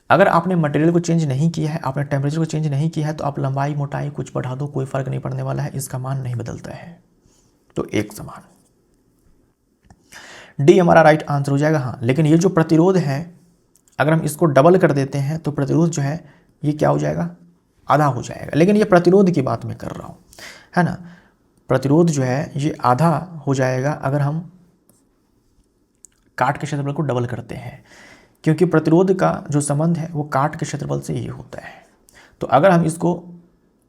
अगर आपने मटेरियल को चेंज नहीं किया है, आपने टेम्परेचर को चेंज नहीं किया है, तो आप लंबाई मोटाई कुछ बढ़ा दो, कोई फर्क नहीं पड़ने वाला है, इसका मान नहीं बदलता है। तो एक समान, डी हमारा राइट आंसर हो जाएगा। हाँ, लेकिन ये जो प्रतिरोध है अगर हम इसको डबल कर देते हैं तो प्रतिरोध जो है ये क्या हो जाएगा, आधा हो जाएगा। लेकिन ये प्रतिरोध की बात मैं कर रहा हूँ, है ना, प्रतिरोध जो है ये आधा हो जाएगा अगर हम काट के क्षेत्रफल को डबल करते हैं, क्योंकि प्रतिरोध का जो संबंध है वो काट के क्षेत्रफल से ये होता है। तो अगर हम इसको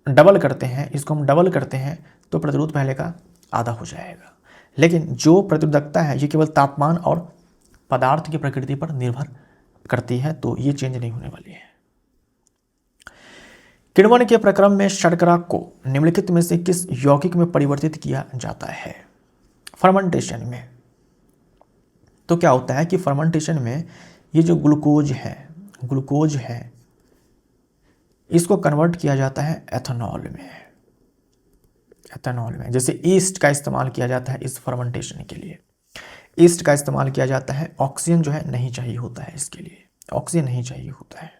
डबल करते हैं, इसको हम डबल करते हैं तो प्रतिरोध पहले का आधा हो जाएगा। लेकिन जो प्रतिरोधकता है ये केवल तापमान और पदार्थ की प्रकृति पर निर्भर करती है, तो ये चेंज नहीं होने वाली है। किण्वन के प्रक्रम में शर्करा को निम्नलिखित में से किस यौगिक में परिवर्तित किया जाता है। फर्मेंटेशन में तो क्या होता है कि फर्मेंटेशन में ये जो ग्लूकोज है इसको कन्वर्ट किया जाता है एथेनॉल में। जैसे ईस्ट का इस्तेमाल किया जाता है इस फर्मेंटेशन के लिए, ईस्ट का इस्तेमाल किया जाता है, ऑक्सीजन जो है नहीं चाहिए होता है, इसके लिए ऑक्सीजन नहीं चाहिए होता है,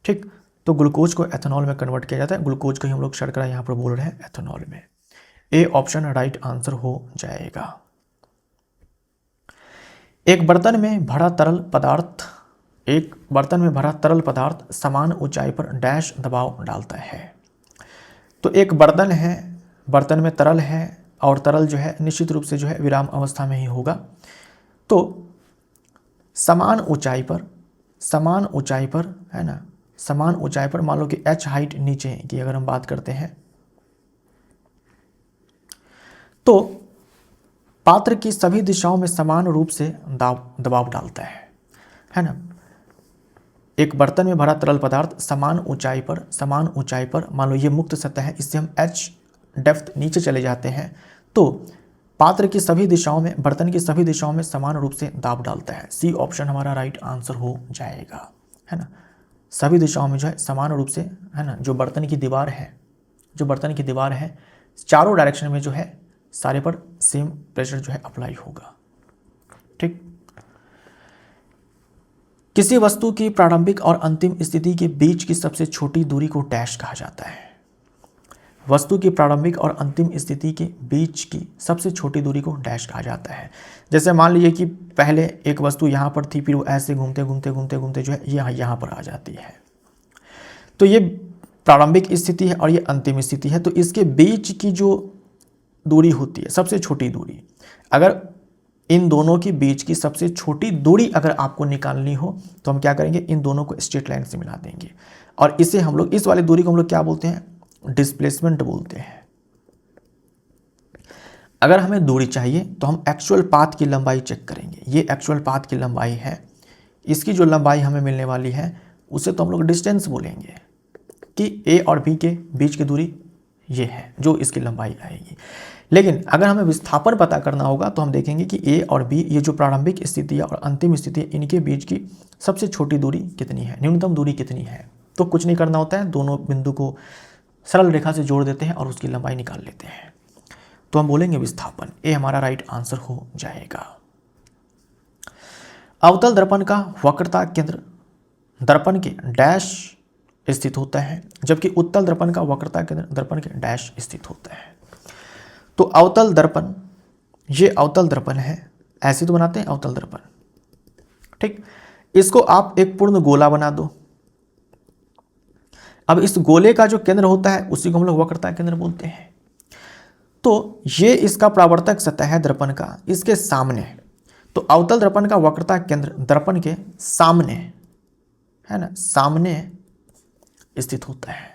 ठीक। तो ग्लूकोज को एथेनॉल में कन्वर्ट किया जाता है, ग्लूकोज को ही हम लोग शर्करा यहाँ पर बोल रहे हैं एथेनॉल में। ए ऑप्शन राइट आंसर हो जाएगा। एक बर्तन में भरा तरल पदार्थ समान ऊंचाई पर डैश दबाव डालता है। तो एक बर्तन है, बर्तन में तरल है और तरल जो है निश्चित रूप से जो है विराम अवस्था में ही होगा। तो समान ऊंचाई पर है ना, समान ऊंचाई पर मान लो कि h हाइट नीचे की अगर हम बात करते हैं तो पात्र की सभी दिशाओं में समान रूप से दबाव डालता है ना। एक बर्तन में भरा तरल पदार्थ समान ऊंचाई पर मान लो ये मुक्त सतह है, इससे हम h डेप्थ नीचे चले जाते हैं, तो पात्र की सभी दिशाओं में, बर्तन की सभी दिशाओं में समान रूप से दाब डालता है। सी ऑप्शन हमारा राइट आंसर हो जाएगा, है ना। सभी दिशाओं में जो है समान रूप से, है ना, जो बर्तन की दीवार है चारों डायरेक्शन में जो है सारे पर सेम प्रेशर जो है अप्लाई होगा, ठीक। किसी वस्तु की प्रारंभिक और अंतिम स्थिति के बीच की सबसे छोटी दूरी को डैश कहा जाता है। वस्तु की प्रारंभिक और अंतिम स्थिति के बीच की सबसे छोटी दूरी को डैश कहा जाता है। जैसे मान लीजिए कि पहले एक वस्तु यहाँ पर थी, फिर वो ऐसे घूमते जो है यहाँ पर आ जाती है, तो ये प्रारंभिक स्थिति है और ये अंतिम स्थिति है। तो इसके बीच की जो दूरी होती है, सबसे छोटी दूरी, अगर इन दोनों के बीच की सबसे छोटी दूरी अगर आपको निकालनी हो तो हम क्या करेंगे, इन दोनों को स्ट्रेट लाइन से मिला देंगे और इसे हम लोग, इस वाली दूरी को हम लोग क्या बोलते हैं, डिस्प्लेसमेंट बोलते हैं। अगर हमें दूरी चाहिए तो हम एक्चुअल पाथ की लंबाई चेक करेंगे। ये एक्चुअल पाथ की लंबाई है, इसकी जो लंबाई हमें मिलने वाली है उसे तो हम लोग डिस्टेंस बोलेंगे कि ए और बी के बीच की दूरी ये है जो इसकी लंबाई आएगी। लेकिन अगर हमें विस्थापन पता करना होगा तो हम देखेंगे कि ए और बी, ये जो प्रारंभिक स्थिति है और अंतिम स्थिति है, इनके बीच की सबसे छोटी दूरी कितनी है, न्यूनतम दूरी कितनी है। तो कुछ नहीं करना होता है, दोनों बिंदु को सरल रेखा से जोड़ देते हैं और उसकी लंबाई निकाल लेते हैं, तो हम बोलेंगे विस्थापन। ए हमारा राइट आंसर हो जाएगा। अवतल दर्पण का वक्रता केंद्र दर्पण के डैश स्थित होता है, जबकि उत्तल दर्पण का वक्रता केंद्र दर्पण के डैश स्थित होता है। तो अवतल दर्पण, ये अवतल दर्पण है, ऐसे तो बनाते हैं अवतल दर्पण, ठीक। इसको आप एक पूर्ण गोला बना दो। अब इस गोले का जो केंद्र होता है उसी को हम लोग वक्रता केंद्र बोलते हैं। तो ये इसका परावर्तक सतह है दर्पण का, इसके सामने, तो अवतल दर्पण का वक्रता केंद्र दर्पण के सामने, है ना, सामने स्थित होता है।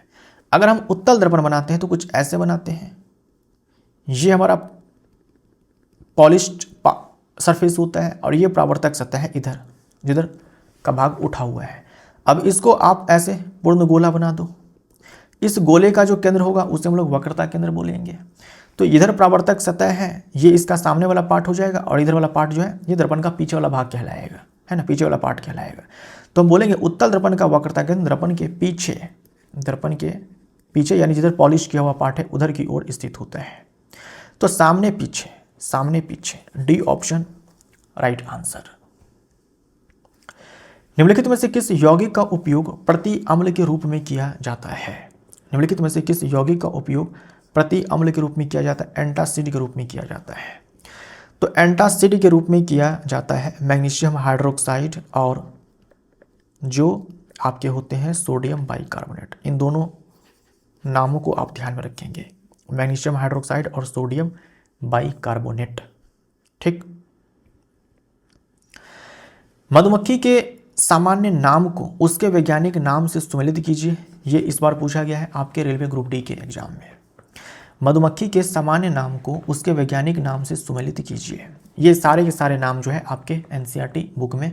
अगर हम उत्तल दर्पण बनाते हैं तो कुछ ऐसे बनाते हैं। ये हमारा पॉलिश्ड सरफेस होता है और ये परावर्तक सतह है इधर, जिधर का भाग उठा हुआ है। अब इसको आप ऐसे पूर्ण गोला बना दो। इस गोले का जो केंद्र होगा उसे हम लोग वक्रता केंद्र बोलेंगे। तो इधर परावर्तक सतह है, ये इसका सामने वाला पार्ट हो जाएगा और इधर वाला पार्ट जो है ये दर्पण का पीछे वाला भाग कहलाएगा, है ना, पीछे वाला पार्ट कहलाएगा। तो हम बोलेंगे उत्तल दर्पण का वक्रता केंद्र दर्पण के पीछे यानी जिधर पॉलिश किया हुआ पार्ट है उधर की ओर स्थित होता है। तो सामने पीछे डी ऑप्शन राइट आंसर। निम्नलिखित में से किस यौगिक का उपयोग प्रति अम्ल के रूप में किया जाता है? निम्नलिखित में से किस यौगिक का उपयोग प्रति अम्ल के रूप में किया जाता है? एंटासिड के रूप में किया जाता है। तो एंटासिड के रूप में किया जाता है मैग्नीशियम हाइड्रोक्साइड और जो आपके होते हैं सोडियम बाइकार्बोनेट। इन दोनों नामों को आप ध्यान में रखेंगे, मैग्नीशियम हाइड्रोक्साइड और सोडियम बाइकार्बोनेट। ठीक। मधुमक्खी के सामान्य नाम को उसके वैज्ञानिक नाम से सुमेलित कीजिए। ये इस बार पूछा गया है आपके रेलवे ग्रुप डी के एग्जाम में। मधुमक्खी के सामान्य नाम को उसके वैज्ञानिक नाम से सुमेलित कीजिए। ये सारे के सारे नाम जो है आपके एनसीईआरटी बुक में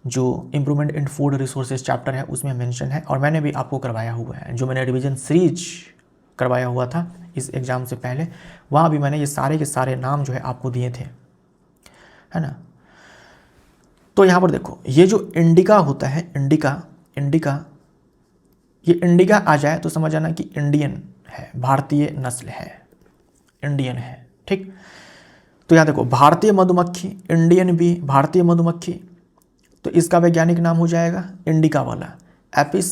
जो improvement in food resources chapter है उसमें मेंशन है और मैंने भी आपको करवाया हुआ है। जो मैंने रिवीजन सीरीज करवाया हुआ था इस एग्ज़ाम से पहले, वहाँ भी मैंने ये सारे के सारे नाम जो है आपको दिए थे, है ना। तो यहाँ पर देखो, ये जो इंडिका होता है, इंडिका ये इंडिका आ जाए तो समझ आना कि इंडियन है, भारतीय नस्ल है, इंडियन है। ठीक। तो यहाँ देखो, भारतीय मधुमक्खी, इंडियन बी, भारतीय मधुमक्खी, तो इसका वैज्ञानिक नाम हो जाएगा इंडिका वाला, एपिस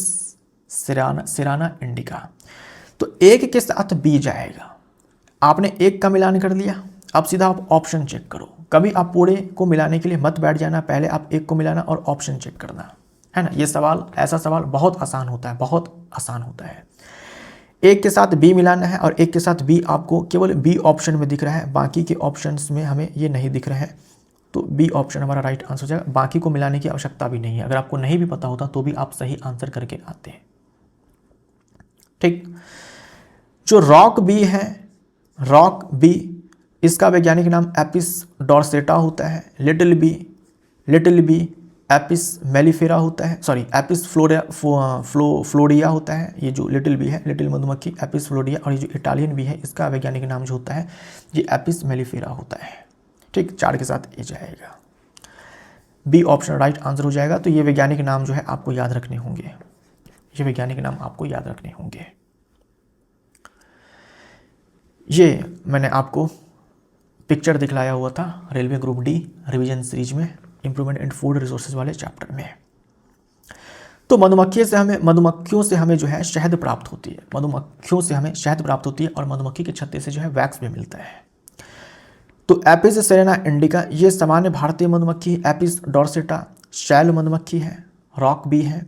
सिराना इंडिका। तो एक के साथ बी जाएगा। आपने एक का मिलान कर लिया, अब सीधा आप ऑप्शन चेक करो। कभी आप पूरे को मिलाने के लिए मत बैठ जाना, पहले आप एक को मिलाना और ऑप्शन चेक करना, है ना। ये सवाल, ऐसा सवाल बहुत आसान होता है, बहुत आसान होता है। एक के साथ बी मिलाना है और एक के साथ बी आपको केवल बी ऑप्शन में दिख रहा है, बाकी के ऑप्शंस में हमें ये नहीं दिख रहा है। तो बी ऑप्शन हमारा राइट आंसर हो जाएगा। बाकी को मिलाने की आवश्यकता भी नहीं है, अगर आपको नहीं भी पता होता तो भी आप सही आंसर करके आते हैं। ठीक। जो रॉक बी है, रॉक बी, इसका वैज्ञानिक नाम एपिस डॉर्सेटा होता है। लिटिल बी एपिस मेलिफेरा होता है, सॉरी एपिस फ्लोरिया होता है। ये जो लिटिल बी है, लिटिल मधुमक्खी, एपिस फ्लोरिया, और ये जो इटालियन बी है इसका वैज्ञानिक नाम जो होता है ये एपिस मेलिफेरा होता है। ठीक, 4 के साथ ए जाएगा, बी ऑप्शन राइट आंसर हो जाएगा। तो ये वैज्ञानिक नाम जो है आपको याद रखने होंगे, ये वैज्ञानिक नाम आपको याद रखने होंगे। ये मैंने आपको पिक्चर दिखलाया हुआ था railway group D revision series में, इम्प्रूवमेंट इन फूड रिसोर्सेज वाले चैप्टर में। तो मधुमक्खियों से हमें जो है शहद प्राप्त होती है, मधुमक्खियों से हमें शहद प्राप्त होती है और मधुमक्खी के छत्ते से जो है वैक्स भी मिलता है। तो एपिस सेरेना इंडिका ये सामान्य भारतीय मधुमक्खी, एपिस डॉर्सेटा शैल मधुमक्खी है, रॉक बी है।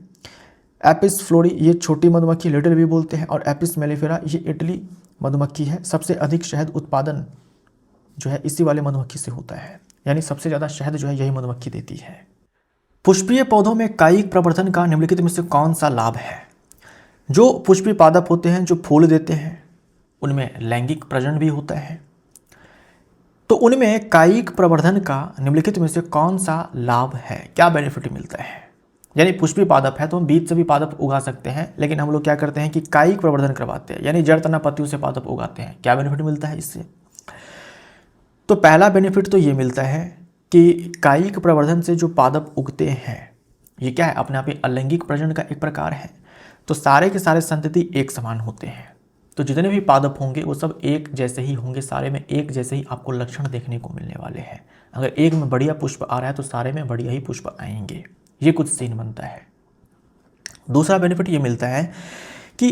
एपिस फ्लोरी ये छोटी मधुमक्खी, लिटिल बी बोलते हैं, और एपिस मेलिफेरा ये इटली मधुमक्खी है। सबसे अधिक शहद उत्पादन जो है इसी वाले मधुमक्खी से होता है, यानी सबसे ज़्यादा शहद जो है यही मधुमक्खी देती है। पुष्पीय पौधों में कायिक प्रवर्धन का निम्नलिखित में से कौन सा लाभ है? जो पुष्पीय पादप होते हैं जो फूल देते हैं उनमें लैंगिक प्रजनन भी होता है। तो उनमें कायिक प्रवर्धन का निम्नलिखित में से कौन सा लाभ है, क्या बेनिफिट मिलता है? यानी पुष्पीय पादप है तो हम बीज से भी पादप उगा सकते हैं, लेकिन हम लोग क्या करते हैं कि कायिक प्रवर्धन करवाते हैं, यानी जड़ तना पत्तियों से पादप उगाते हैं। क्या बेनिफिट मिलता है इससे? तो पहला बेनिफिट तो ये मिलता है कि कायिक प्रवर्धन से जो पादप उगते हैं ये क्या है, अपने आप ही अलैंगिक प्रजनन का एक प्रकार है। तो सारे के सारे संतति एक समान होते हैं, तो जितने भी पादप होंगे वो सब एक जैसे ही होंगे, सारे में एक जैसे ही आपको लक्षण देखने को मिलने वाले हैं। अगर एक में बढ़िया पुष्प आ रहा है तो सारे में बढ़िया ही पुष्प आएंगे, ये कुछ सीन बनता है। दूसरा बेनिफिट ये मिलता है कि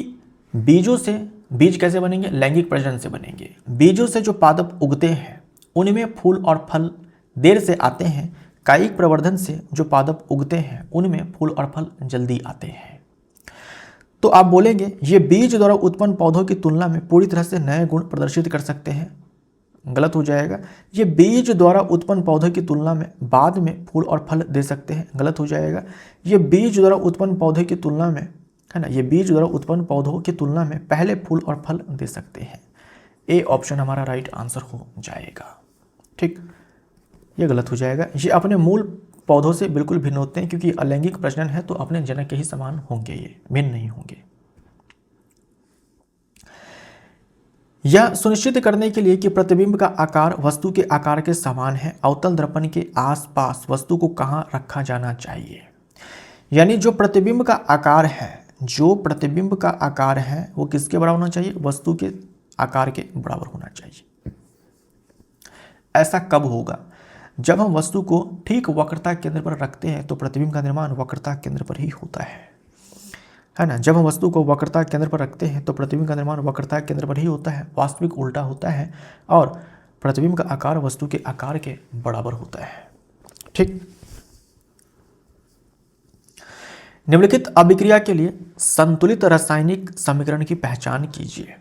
बीजों से, बीज कैसे बनेंगे? लैंगिक प्रजनन से बनेंगे। बीजों से जो पादप उगते हैं उनमें फूल और फल देर से आते हैं, कायिक प्रवर्धन से जो पादप उगते हैं उनमें फूल और फल जल्दी आते हैं। तो आप बोलेंगे ये बीज द्वारा उत्पन्न पौधों की तुलना में पूरी तरह से नए गुण प्रदर्शित कर सकते हैं, गलत हो जाएगा। ये बीज द्वारा उत्पन्न पौधों की तुलना में बाद में फूल और फल दे सकते हैं, गलत हो जाएगा। ये बीज द्वारा उत्पन्न पौधे की तुलना में है ना, ये बीज द्वारा उत्पन्न पौधों की तुलना में पहले फूल और फल दे सकते हैं। ए ऑप्शन हमारा राइट आंसर हो जाएगा। ठीक, ये गलत हो जाएगा। ये अपने मूल पौधों से बिल्कुल भिन्न होते हैं, क्योंकि अलैंगिक प्रजनन है तो अपने जनक के ही समान होंगे, ये भिन्न नहीं होंगे। यह सुनिश्चित करने के लिए कि प्रतिबिंब का आकार वस्तु के आकार के समान है, अवतल दर्पण के आसपास वस्तु को कहाँ रखा जाना चाहिए। यानी जो प्रतिबिंब का आकार है, जो प्रतिबिंब का आकार है वो किसके बराबर होना चाहिए, वस्तु के आकार के बराबर होना चाहिए। ऐसा कब होगा, जब हम वस्तु को ठीक वक्रता केंद्र पर रखते हैं तो प्रतिबिंब का निर्माण वक्रता केंद्र पर ही होता है ना। जब हम वस्तु को वक्रता केंद्र पर रखते हैं तो प्रतिबिंब का निर्माण वक्रता केंद्र पर ही होता है। वास्तविक उल्टा होता है और प्रतिबिंब का आकार वस्तु के आकार के बराबर होता है। ठीक, निम्नलिखित अभिक्रिया के लिए संतुलित रासायनिक समीकरण की पहचान कीजिए,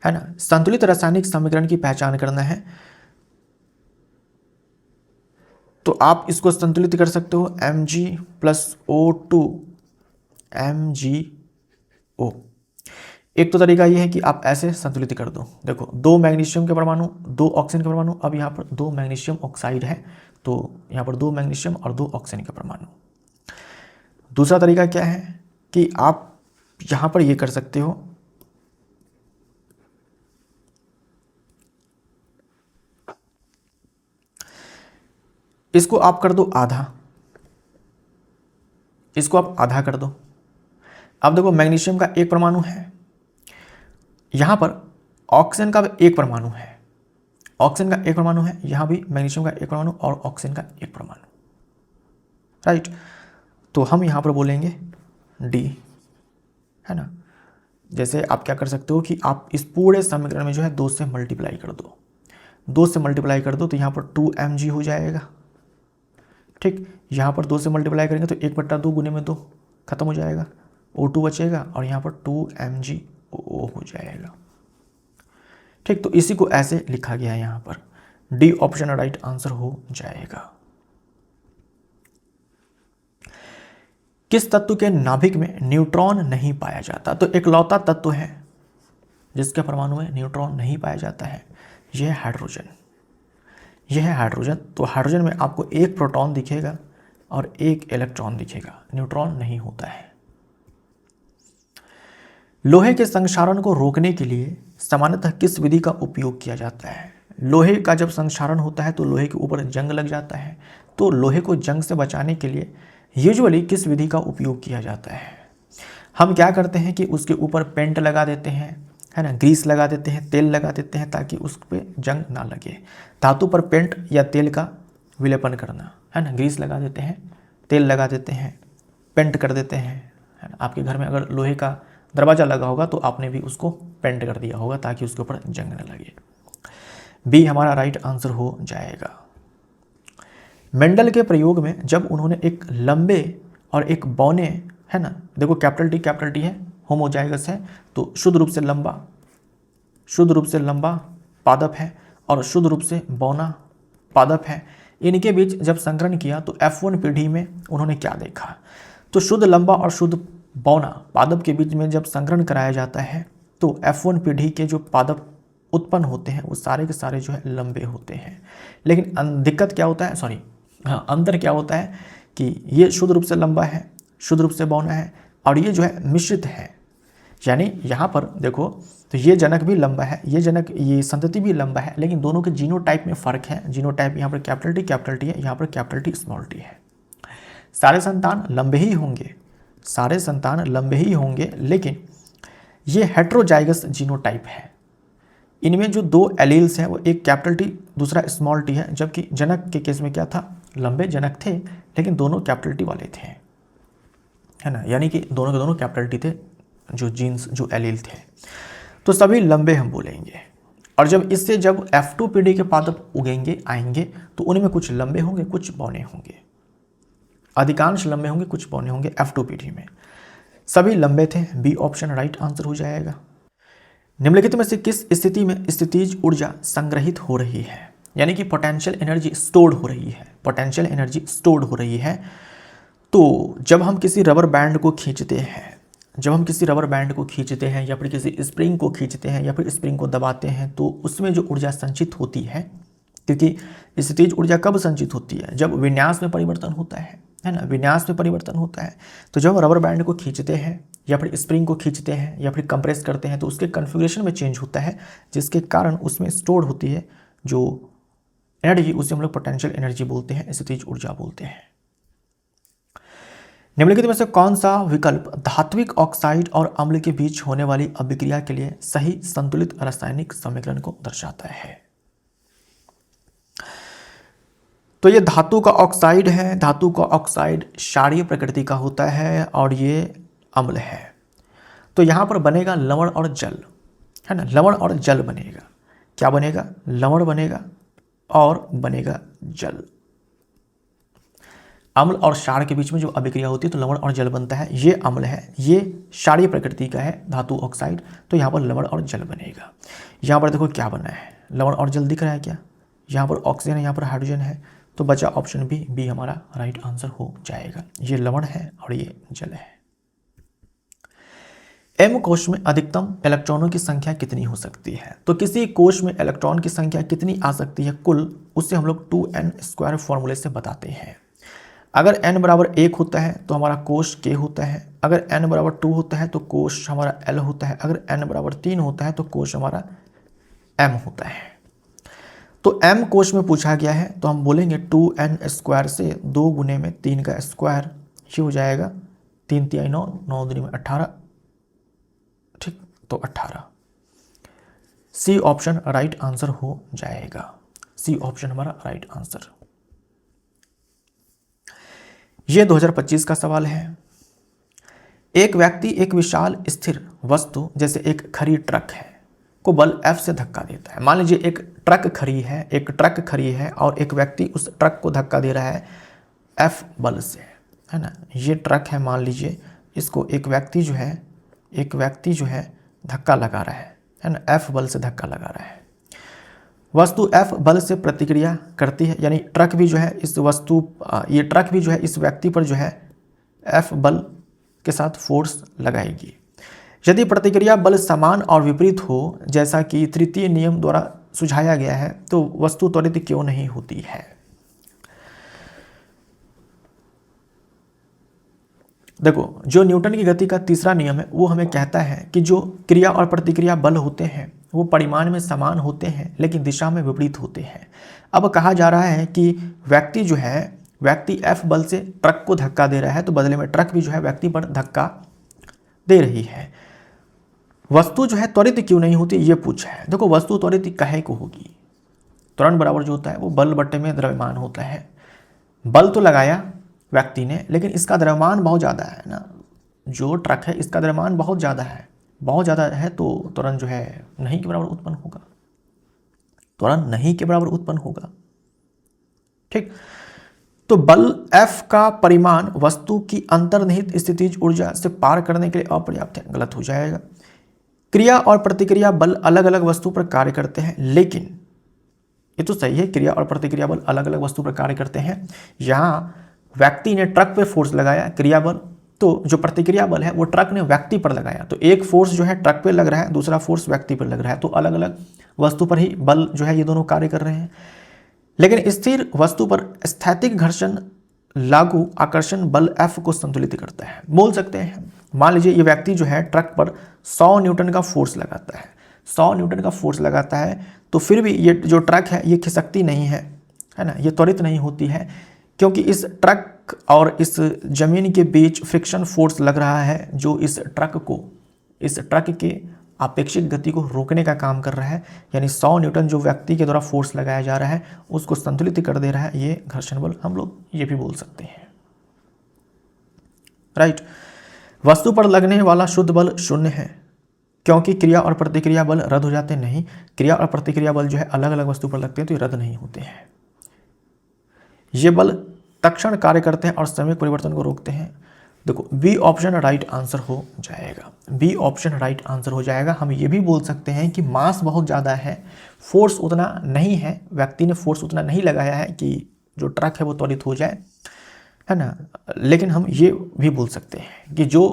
है ना। संतुलित रासायनिक समीकरण की पहचान करना है तो आप इसको संतुलित कर सकते हो Mg+O2 MgO। एक तो तरीका ये है कि आप ऐसे संतुलित कर दो, देखो 2 मैग्नीशियम के परमाणु 2 ऑक्सीजन के परमाणु, अब यहाँ पर 2 मैग्नीशियम ऑक्साइड है तो यहाँ पर 2 मैग्नीशियम और 2 ऑक्सीजन के परमाणु। दूसरा तरीका क्या है कि आप यहाँ पर ये कर सकते हो, इसको आप कर दो आधा, इसको आप आधा कर दो। अब देखो मैग्नीशियम का एक परमाणु है, यहां पर ऑक्सीजन का एक परमाणु है, ऑक्सीजन का एक परमाणु है, यहां भी मैग्नीशियम का एक परमाणु और ऑक्सीजन का एक परमाणु, राइट। तो हम यहां पर बोलेंगे डी, है ना। जैसे आप क्या कर सकते हो कि आप इस पूरे समीकरण में जो है 2 से मल्टीप्लाई कर दो, 2 से मल्टीप्लाई कर दो तो यहाँ पर 2mg हो जाएगा। ठीक, यहाँ पर 2 से मल्टीप्लाई करेंगे तो 1/2 गुने में 2 खत्म हो जाएगा, O2 बचेगा और यहाँ पर 2MgO हो जाएगा। ठीक, तो इसी को ऐसे लिखा गया है यहाँ पर, डी ऑप्शन राइट आंसर हो जाएगा। किस तत्व के नाभिक में न्यूट्रॉन नहीं पाया जाता, तो एकलौता तत्व है जिसके परमाणु में न्यूट्रॉन नहीं पाया जाता है, यह है हाइड्रोजन। यह है हाइड्रोजन। तो हाइड्रोजन में आपको एक प्रोटॉन दिखेगा और एक इलेक्ट्रॉन दिखेगा, न्यूट्रॉन नहीं होता है। लोहे के संक्षारण को रोकने के लिए सामान्यतः किस विधि का उपयोग किया जाता है। लोहे का जब संक्षारण होता है तो लोहे के ऊपर जंग लग जाता है, तो लोहे को जंग से बचाने के लिए यूजुअली किस विधि का उपयोग किया जाता है। हम क्या करते हैं कि उसके ऊपर पेंट लगा देते हैं, है ना, ग्रीस लगा देते हैं, तेल लगा देते हैं ताकि उस पर जंग ना लगे। धातु पर पेंट या तेल का विलेपन करना, है ना, ग्रीस लगा देते हैं, तेल लगा देते हैं, पेंट कर देते हैं, है ना। आपके घर में अगर लोहे का दरवाज़ा लगा होगा तो आपने भी उसको पेंट कर दिया होगा ताकि उसके ऊपर जंग न लगे। बी हमारा राइट आंसर हो जाएगा। मेंडल के प्रयोग में जब उन्होंने एक लंबे और एक बौने, है ना, देखो कैपिटल टी है, होमोजाइगस है तो शुद्ध रूप से लंबा पादप है और शुद्ध रूप से बौना पादप है। इनके बीच जब संकरण किया तो F1 पीढ़ी में उन्होंने क्या देखा, तो शुद्ध लंबा और शुद्ध बौना पादप के बीच में जब संकरण कराया जाता है तो F1 पीढ़ी के जो पादप उत्पन्न होते हैं वो सारे के सारे जो है लंबे होते हैं। लेकिन दिक्कत क्या होता है, अंतर क्या होता है कि ये शुद्ध रूप से लंबा है, शुद्ध रूप से बौना है और ये जो है मिश्रित है। यानी यहाँ पर देखो तो ये जनक भी लंबा है, ये संतति भी लंबा है, लेकिन दोनों के जीनोटाइप में फ़र्क है। जीनोटाइप यहाँ पर कैपिटल टी है, यहाँ पर कैपिटल टी स्मॉल टी है। सारे संतान लंबे ही होंगे, लेकिन ये हेट्रोजाइगस जीनोटाइप है। इनमें जो 2 एलील्स हैं वो एक कैपिटल टी दूसरा स्मॉल टी है, जबकि जनक के केस में क्या था, लंबे जनक थे लेकिन दोनों कैपिटल टी वाले थे, है ना। यानी कि दोनों के दोनों कैपिटल टी थे, जो जीन्स जो एलील थे, तो सभी लंबे हम बोलेंगे। और जब F2 पीढ़ी के पादप आएंगे तो उनमें कुछ लंबे होंगे कुछ बौने होंगे, अधिकांश लंबे होंगे कुछ बौने होंगे। F2 पीढ़ी में सभी लंबे थे, बी ऑप्शन राइट आंसर हो जाएगा। निम्नलिखित में से किस स्थिति में स्थितिज ऊर्जा संग्रहित हो रही है, यानी कि पोटेंशियल एनर्जी स्टोर्ड हो रही है। तो जब हम किसी रबर बैंड को खींचते हैं जब हम किसी रबर बैंड को खींचते हैं या फिर किसी स्प्रिंग को खींचते हैं या फिर स्प्रिंग को दबाते हैं तो उसमें जो ऊर्जा संचित होती है, क्योंकि स्थितिज ऊर्जा कब संचित होती है? जब विन्यास में परिवर्तन होता है ना, विन्यास में परिवर्तन होता है। तो जब हम रबर बैंड को खींचते हैं या फिर स्प्रिंग को खींचते हैं या फिर कंप्रेस करते हैं तो उसके कन्फिग्रेशन में चेंज होता है, जिसके कारण उसमें स्टोर होती है जो एनर्जी, उसे हम लोग पोटेंशियल एनर्जी बोलते हैं, स्थितिज ऊर्जा बोलते हैं। निम्नलिखित में से कौन सा विकल्प धात्विक ऑक्साइड और अम्ल के बीच होने वाली अभिक्रिया के लिए सही संतुलित रासायनिक समीकरण को दर्शाता है? तो ये धातु का ऑक्साइड है। धातु का ऑक्साइड क्षारीय प्रकृति का होता है और ये अम्ल है। तो यहाँ पर बनेगा लवण और जल, है ना, लवण और जल बनेगा। क्या बनेगा? लवण बनेगा और बनेगा जल। अम्ल और क्षार के बीच में जो अभिक्रिया होती है तो लवण और जल बनता है। ये अम्ल है, ये क्षारीय प्रकृति का है धातु ऑक्साइड, तो यहाँ पर लवण और जल बनेगा। यहाँ पर देखो क्या बना है, लवण और जल दिख रहा है क्या? यहाँ पर ऑक्सीजन है, यहाँ पर हाइड्रोजन है, तो बचा ऑप्शन बी हमारा राइट आंसर हो जाएगा। ये लवण है और ये जल है। एम कोश में अधिकतम इलेक्ट्रॉनों की संख्या कितनी हो सकती है? तो किसी कोश में इलेक्ट्रॉन की संख्या कितनी आ सकती है कुल, उससे हम लोग 2n² फॉर्मूले से बताते हैं। अगर n बराबर 1 होता है तो हमारा कोश k होता है, अगर n बराबर 2 होता है तो कोश हमारा l होता है, अगर n बराबर 3 होता है तो कोश हमारा m होता है। तो m कोश में पूछा गया है तो हम बोलेंगे 2n² से 2 गुने में 3 का स्क्वायर, ये हो जाएगा 3 3 9, 9 दूनी में 18, ठीक, तो 18। सी ऑप्शन राइट आंसर हो जाएगा। सी ऑप्शन हमारा राइट आंसर। ये 2025 का सवाल है। एक व्यक्ति एक विशाल स्थिर वस्तु जैसे एक खड़ी ट्रक है को बल F से धक्का देता है। मान लीजिए एक ट्रक खड़ी है और एक व्यक्ति उस ट्रक को धक्का दे रहा है F बल से, है ना। ये ट्रक है, मान लीजिए इसको एक व्यक्ति जो है धक्का लगा रहा है ना, F बल से धक्का लगा रहा है। वस्तु F बल से प्रतिक्रिया करती है, यानी ट्रक भी जो है ये ट्रक भी जो है इस व्यक्ति पर जो है F बल के साथ फोर्स लगाएगी। यदि प्रतिक्रिया बल समान और विपरीत हो, जैसा कि तृतीय नियम द्वारा सुझाया गया है, तो वस्तु त्वरित क्यों नहीं होती है? देखो, जो न्यूटन की गति का तीसरा नियम है वो हमें कहता है कि जो क्रिया और प्रतिक्रिया बल होते हैं वो परिमाण में समान होते हैं लेकिन दिशा में विपरीत होते हैं। अब कहा जा रहा है कि व्यक्ति F बल से ट्रक को धक्का दे रहा है, तो बदले में ट्रक भी जो है व्यक्ति पर धक्का दे रही है। वस्तु जो है त्वरित क्यों नहीं होती, ये पूछा है। देखो, वस्तु त्वरित काहे को होगी? त्वरण बराबर जो होता है वो बल बट्टे में द्रव्यमान होता है। बल तो लगाया व्यक्ति ने, लेकिन इसका द्रव्यमान बहुत ज़्यादा है ना। जो ट्रक है इसका द्रव्यमान बहुत ज़्यादा है, तो त्वरण जो है नहीं के बराबर उत्पन्न होगा। त्वरण नहीं के बराबर उत्पन्न होगा, ठीक। तो बल F का परिमाण वस्तु की अंतर्निहित स्थितिज ऊर्जा से पार करने के लिए अपर्याप्त है, गलत हो जाएगा। क्रिया और प्रतिक्रिया बल अलग अलग वस्तु पर कार्य करते हैं, लेकिन ये तो सही है, क्रिया और प्रतिक्रिया बल अलग अलग वस्तु पर कार्य करते हैं। यहाँ व्यक्ति ने ट्रक पे फोर्स लगाया क्रिया बल, तो जो प्रतिक्रिया बल है वो ट्रक ने व्यक्ति पर लगाया, तो एक फोर्स जो है ट्रक पे लग रहा है, दूसरा फोर्स व्यक्ति पर लग रहा है, तो अलग अलग वस्तु पर ही बल जो है ये दोनों कार्य कर रहे हैं। लेकिन स्थिर वस्तु पर स्थैतिक घर्षण लागू आकर्षण बल F को संतुलित करता है। बोल सकते हैं, मान लीजिए ये व्यक्ति जो है ट्रक पर 100 न्यूटन का फोर्स लगाता है, 100 न्यूटन का फोर्स लगाता है, तो फिर भी ये जो ट्रक है ये खिसकती नहीं है ना, ये त्वरित नहीं होती है, क्योंकि इस ट्रक और इस जमीन के बीच फ्रिक्शन फोर्स लग रहा है, जो इस ट्रक के आपेक्षिक गति को रोकने का काम कर रहा है। यानी 100 न्यूटन जो व्यक्ति के द्वारा फोर्स लगाया जा रहा है उसको संतुलित कर दे रहा है, ये घर्षण बल हम लोग ये भी बोल सकते हैं, राइट। वस्तु पर लगने वाला शुद्ध बल 0 है, क्योंकि क्रिया और प्रतिक्रिया बल रद्द हो जाते नहीं। क्रिया और प्रतिक्रिया बल जो है अलग अलग वस्तु पर लगते हैं तो ये रद्द नहीं होते हैं। ये बल तत्क्षण कार्य करते हैं और समय परिवर्तन को रोकते हैं। देखो, बी ऑप्शन राइट आंसर हो जाएगा। बी ऑप्शन राइट आंसर हो जाएगा। हम ये भी बोल सकते हैं कि मास बहुत ज़्यादा है, फोर्स उतना नहीं है, व्यक्ति ने फोर्स उतना नहीं लगाया है कि जो ट्रक है वो त्वरित हो जाए, है ना। लेकिन हम ये भी बोल सकते हैं कि जो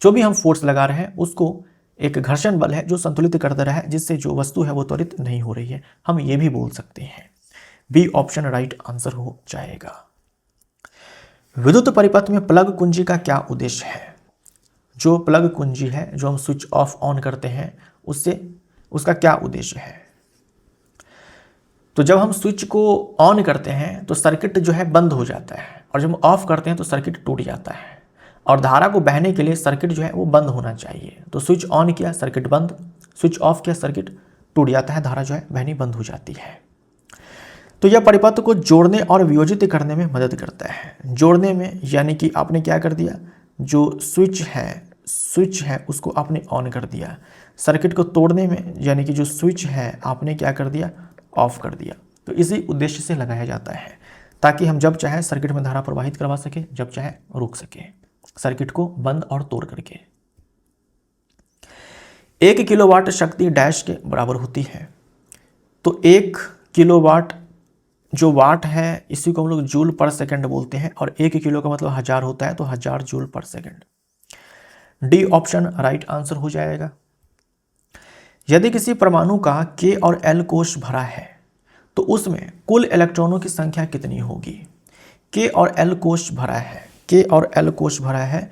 जो भी हम फोर्स लगा रहे हैं उसको एक घर्षण बल है जो संतुलित कर दे रहा है, जिससे जो वस्तु है वो त्वरित नहीं हो रही है। हम ये भी बोल सकते हैं। बी ऑप्शन राइट आंसर हो जाएगा। विद्युत परिपथ में प्लग कुंजी का क्या उद्देश्य है? जो प्लग कुंजी है जो हम स्विच ऑफ ऑन करते हैं उससे उसका क्या उद्देश्य है? तो जब हम स्विच को ऑन करते हैं तो सर्किट जो है बंद हो जाता है, और जब हम ऑफ करते हैं तो सर्किट टूट जाता है, और धारा को बहने के लिए सर्किट जो है वो बंद होना चाहिए। तो स्विच ऑन किया सर्किट बंद, स्विच ऑफ किया सर्किट टूट जाता है, धारा जो है बहनी बंद हो जाती है। तो यह परिपथ को जोड़ने और वियोजित करने में मदद करता है। जोड़ने में यानी कि आपने क्या कर दिया, जो स्विच है उसको आपने ऑन कर दिया। सर्किट को तोड़ने में यानी कि जो स्विच है आपने क्या कर दिया, ऑफ कर दिया। तो इसी उद्देश्य से लगाया जाता है ताकि हम जब चाहे सर्किट में धारा प्रवाहित करवा सके, जब चाहे रोक सके, सर्किट को बंद और तोड़ करके। 1 किलोवाट शक्ति डैश के बराबर होती है। तो 1 किलोवाट जो वाट है इसी को हम लोग जूल पर सेकंड बोलते हैं, और 1 किलो का मतलब 1000 होता है, तो 1000 जूल पर second. D option right answer हो जाएगा। यदि किसी परमाणु का K और L कोश भरा है तो उसमें कुल इलेक्ट्रॉनों की संख्या कितनी होगी? K और L कोश भरा है, K और L कोश भरा है,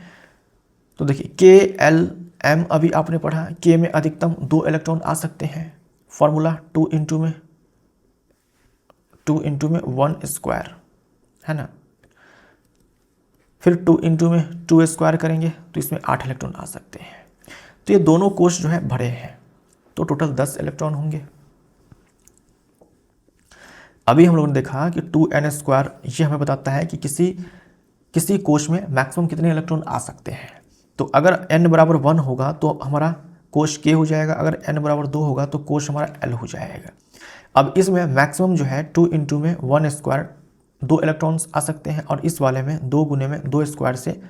तो देखिए K L M अभी आपने पढ़ा, K में अधिकतम 2 इलेक्ट्रॉन आ सकते हैं। फॉर्मूला 2 इंटू में 1 स्क्वायर है ना, फिर 2 इंटू में 2 स्क्वायर करेंगे तो इसमें 8 इलेक्ट्रॉन आ सकते हैं। तो ये दोनों कोश जो है भरे हैं, तो टोटल 10 इलेक्ट्रॉन होंगे। अभी हम लोगों ने देखा कि 2n स्क्वायर ये हमें बताता है कि किसी कोश में मैक्सिमम कितने इलेक्ट्रॉन आ सकते हैं। तो अगर n बराबर 1 होगा तो हमारा कोश K हो जाएगा, अगर n बराबर 2 होगा तो कोश हमारा L हो जाएगा। अब इसमें मैक्सिमम जो है 2 इंटू में 1 स्क्वायर 2 इलेक्ट्रॉन्स आ सकते हैं, और इस वाले में 2 गुने में 2 स्क्वायर से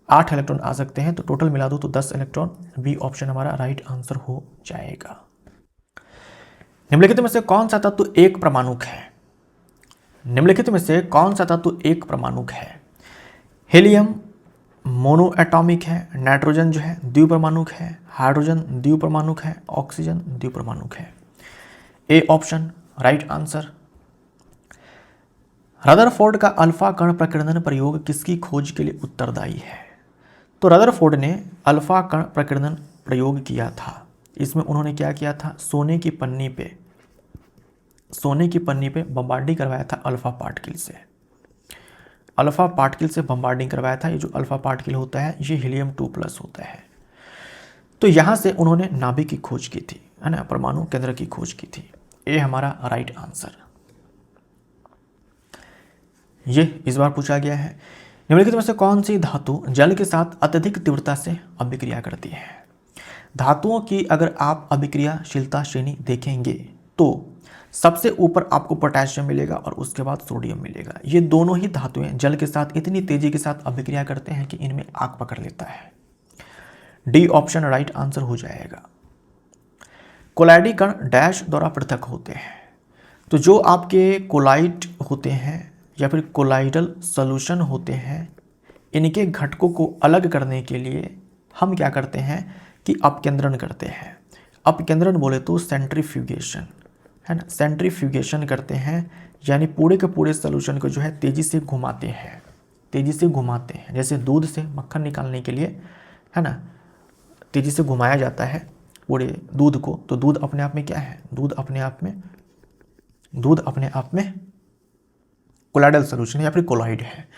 8 इलेक्ट्रॉन आ सकते हैं। तो टोटल मिला दो तो 10 इलेक्ट्रॉन। बी ऑप्शन हमारा राइट आंसर हो जाएगा। निम्नलिखित में से कौन सा तत्व एक परमाणुक है? निम्नलिखित में से कौन सा तत्व एक परमाणुक है? हीलियम मोनो एटॉमिक है, नाइट्रोजन जो है द्विपरमाणुक है, हाइड्रोजन द्विपरमाणुक है, ऑक्सीजन द्विपरमाणुक है। A option right answer. Rutherford का अल्फा कण प्रकीर्णन प्रयोग किसकी खोज के लिए उत्तरदायी है? तो रदरफोर्ड ने अल्फा कण प्रकीर्णन प्रयोग किया था। इसमें उन्होंने क्या किया था, सोने की पन्नी पे बम्बार्डिंग करवाया था अल्फा पार्टिकल से। अल्फा पार्टिकल से बम्बार्डिंग करवाया था। ये जो अल्फा पार्टिकल होता है ये हीलियम 2+ होता है। तो यहां से उन्होंने नाभिक की खोज की थी, है ना, परमाणु केंद्र की खोज की थी। ये हमारा राइट आंसर। ये इस बार पूछा गया है। निम्नलिखित में से कौन सी धातु जल के साथ अत्यधिक तीव्रता से अभिक्रिया करती है? धातुओं की अगर आप अभिक्रियाशीलता श्रेणी देखेंगे तो सबसे ऊपर आपको पोटेशियम मिलेगा और उसके बाद सोडियम मिलेगा। ये दोनों ही धातुएं जल के साथ इतनी तेजी के साथ अभिक्रिया करते हैं कि इनमें आग पकड़ लेता है। डी ऑप्शन राइट आंसर हो जाएगा। कोलाइडी कण डैश द्वारा पृथक होते हैं। तो जो आपके कोलाइड होते हैं या फिर कोलाइडल सॉल्यूशन होते हैं, इनके घटकों को अलग करने के लिए हम क्या करते हैं कि अपकेंद्रण करते हैं। अपकेंद्रण बोले तो सेंट्रीफ्यूगेशन, है ना, सेंट्रीफ्यूगेशन करते हैं, यानी पूरे के पूरे सॉल्यूशन को जो है तेज़ी से घुमाते हैं, जैसे दूध से मक्खन निकालने के लिए, है ना, तेज़ी से घुमाया जाता है पूरे दूध को। तो दूध अपने आप में क्या है, दूध अपने आप में कोलाइडल सॉल्यूशन या फिर कोलॉइड है।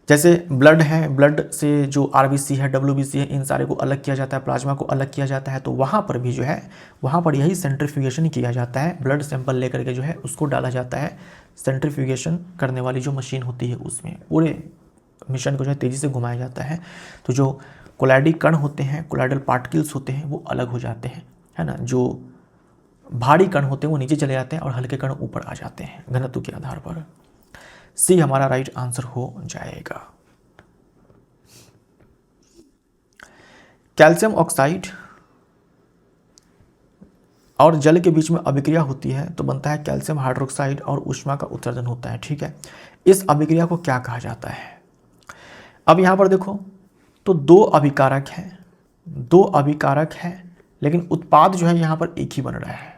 जैसे ब्लड है, ब्लड से जो आरबीसी है, डब्ल्यूबीसी है, इन सारे को अलग किया जाता है, प्लाज्मा को अलग किया जाता है। तो वहाँ पर भी जो है वहाँ पर यही सेंट्रीफ्यूगेशन किया जाता है। ब्लड सैंपल लेकर के जो है उसको डाला जाता है सेंट्रीफ्यूगेशन करने वाली जो मशीन होती है उसमें, पूरे मिशन को जो है तेज़ी से घुमाया जाता है। तो जो कोलाइडी कण होते हैं, कोलाइडल पार्टिकल्स होते हैं, वो अलग हो जाते हैं, है ना। जो भारी कण होते हैं वो नीचे चले जाते हैं और हल्के कण ऊपर आ जाते हैं घनत्व के आधार पर। सी हमारा राइट आंसर हो जाएगा। कैल्शियम ऑक्साइड और जल के बीच में अभिक्रिया होती है तो बनता है कैल्शियम हाइड्रोक्साइड और ऊष्मा का उत्सर्जन होता है, ठीक है। इस अभिक्रिया को क्या कहा जाता है? अब यहां पर देखो तो 2 अभिकारक हैं, दो अभिकारक है, लेकिन उत्पाद जो है यहाँ पर एक ही बन रहा है।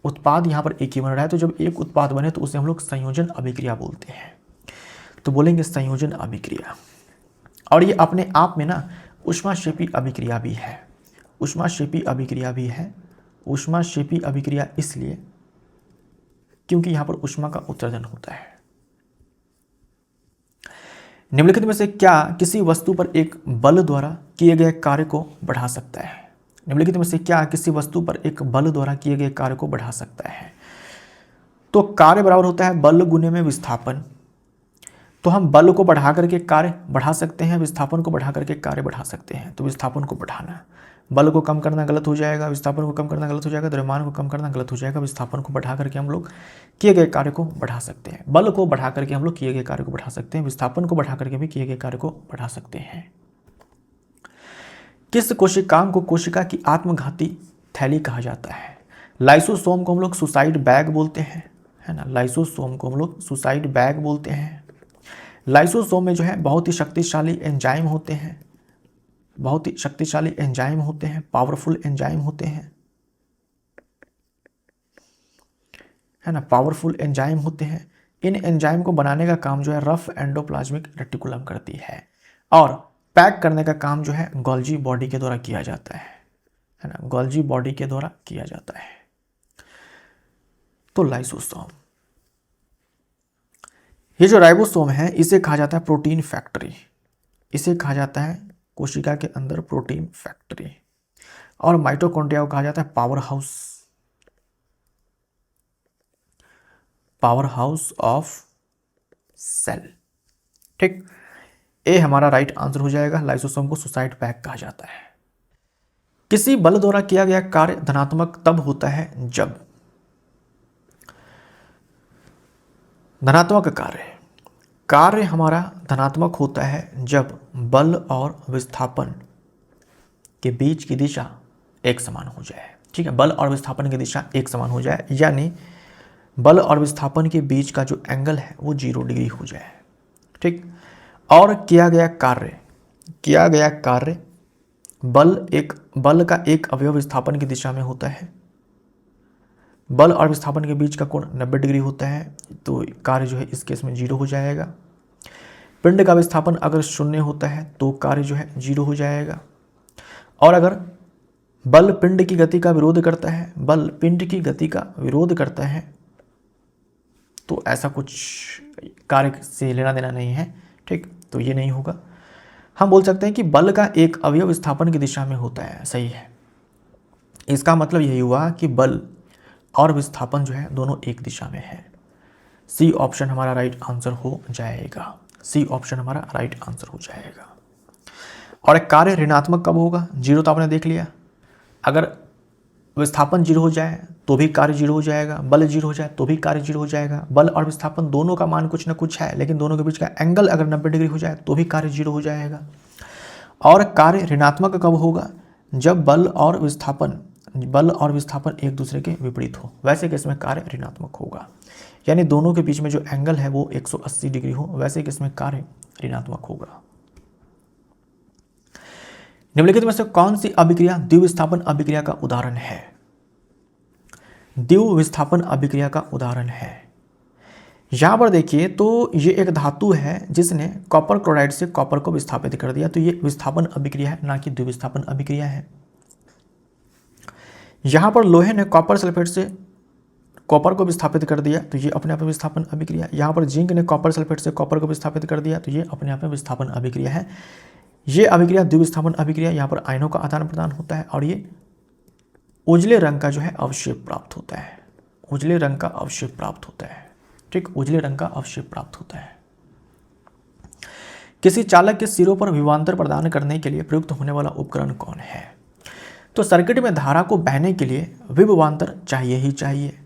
उत्पाद यहाँ पर एक ही बन रहा है, तो जब एक उत्पाद बने तो उसे हम लोग संयोजन अभिक्रिया बोलते हैं। तो बोलेंगे संयोजन अभिक्रिया। और ये अपने आप में ना ऊष्माक्षेपी अभिक्रिया भी है। ऊष्माक्षेपी अभिक्रिया भी है। ऊष्माक्षेपी अभिक्रिया इसलिए क्योंकि यहाँ पर ऊष्मा का उत्सर्जन होता है। निम्नलिखित में से क्या किसी वस्तु पर एक बल द्वारा किए गए कार्य को बढ़ा सकता है? निम्नलिखित में से क्या किसी वस्तु पर एक बल द्वारा किए गए कार्य को बढ़ा सकता है? तो कार्य बराबर होता है बल गुने में विस्थापन। तो हम बल को बढ़ा करके कार्य बढ़ा सकते हैं, विस्थापन को बढ़ा करके कार्य बढ़ा सकते हैं। तो विस्थापन को बढ़ाना, बल को कम करना गलत हो जाएगा, विस्थापन को कम करना गलत हो जाएगा, द्रव्यमान को कम करना गलत हो जाएगा। विस्थापन को बढ़ा करके हम लोग किए गए कार्य को बढ़ा सकते हैं। बल को बढ़ा करके हम लोग किए गए कार्य को बढ़ा सकते हैं। विस्थापन को बढ़ा करके भी किए गए कार्य को बढ़ा सकते हैं। किस कोशिकांग को कोशिका की आत्मघाती थैली कहा जाता है? लाइसोसोम को हम लोग सुसाइड बैग बोलते हैं, है ना। लाइसोसोम को हम लोग सुसाइड बैग बोलते हैं। लाइसोसोम में जो है बहुत ही शक्तिशाली एंजाइम होते हैं, बहुत ही शक्तिशाली एंजाइम होते हैं, पावरफुल एंजाइम होते हैं, है ना, पावरफुल एंजाइम होते हैं। इन एंजाइम को बनाने का काम जो है रफ एंडोप्लाज्मिक रेटिकुलम करती है, और पैक करने का काम जो है गोल्जी बॉडी के द्वारा किया जाता है ना, गोल्जी बॉडी के द्वारा किया जाता है। तो लाइसोसोम। ये जो राइबोसोम है इसे कहा जाता है प्रोटीन फैक्ट्री। इसे कहा जाता है कोशिका के अंदर प्रोटीन फैक्ट्री। और माइटोकॉन्ड्रिया को कहा जाता है power house, power house of cell. ठीक, ए हमारा राइट आंसर हो जाएगा। लाइसोसोम को सुसाइड बैग कहा जाता है। किसी बल द्वारा किया गया कार्य धनात्मक तब होता है जब धनात्मक कार्य हमारा धनात्मक होता है जब बल और विस्थापन के बीच की दिशा एक समान हो जाए। ठीक है, बल और विस्थापन की दिशा एक समान हो जाए, यानी बल और विस्थापन के बीच का जो एंगल है वो 0 डिग्री हो जाए। ठीक, और किया गया कार्य बल का एक अवयव विस्थापन की दिशा में होता है। बल और विस्थापन के बीच का कोण 90 डिग्री होता है, तो कार्य जो है इस केस में 0 हो जाएगा। पिंड का विस्थापन अगर 0 होता है तो कार्य जो है 0 हो जाएगा। और अगर बल पिंड की गति का विरोध करता है, बल पिंड की गति का विरोध करता है, तो ऐसा कुछ कार्य से लेना देना नहीं है। ठीक, तो ये नहीं होगा। हम बोल सकते हैं कि बल का एक अवयव विस्थापन की दिशा में होता है। सही है। इसका मतलब यही हुआ कि बल और विस्थापन जो है दोनों एक दिशा में है। सी ऑप्शन हमारा राइट आंसर हो जाएगा। सी ऑप्शन हमारा राइट आंसर हो जाएगा। और एक कार्य ऋणात्मक कब होगा? 0 तो आपने देख लिया। अगर विस्थापन 0 हो जाए तो भी कार्य 0 हो जाएगा, बल 0 हो जाए तो भी कार्य 0 हो जाएगा। बल और विस्थापन दोनों का मान कुछ ना कुछ है, लेकिन दोनों के बीच का एंगल अगर 90 डिग्री हो जाए तो भी कार्य 0 हो जाएगा। और कार्य ऋणात्मक कब होगा? जब बल और विस्थापन एक दूसरे के विपरीत हो, वैसे केस में कार्य ऋणात्मक होगा। यानी दोनों के बीच में जो एंगल है वो 180 डिग्री हो, वैसे केस में कार्य ऋणात्मक होगा। निम्नलिखित में से कौन सी अभिक्रिया द्विविस्थापन अभिक्रिया का उदाहरण है? द्विविस्थापन अभिक्रिया का उदाहरण है, यहां पर देखिए तो ये एक धातु है जिसने कॉपर क्लोराइड से कॉपर को विस्थापित कर दिया, तो ये विस्थापन अभिक्रिया है, ना कि द्विविस्थापन अभिक्रिया है। यहां पर लोहे ने कॉपर सल्फेट से कॉपर को विस्थापित कर दिया, तो ये अपने आप में विस्थापन अभिक्रिया। यहाँ पर जिंक ने कॉपर सल्फेट से कॉपर को विस्थापित कर दिया, तो ये अपने आप में विस्थापन अभिक्रिया है। ये अभिक्रिया द्विविस्थापन अभिक्रिया। यहाँ पर आयनों का आदान प्रदान होता है और ये उजले रंग का जो है अवशेप प्राप्त होता है। उजले रंग का अवशेप प्राप्त होता है। ठीक, उजले रंग का अवशेप प्राप्त होता है। किसी चालक के सिरों पर विभवांतर प्रदान करने के लिए प्रयुक्त होने वाला उपकरण कौन है? तो सर्किट में धारा को बहने के लिए विभवांतर चाहिए ही चाहिए।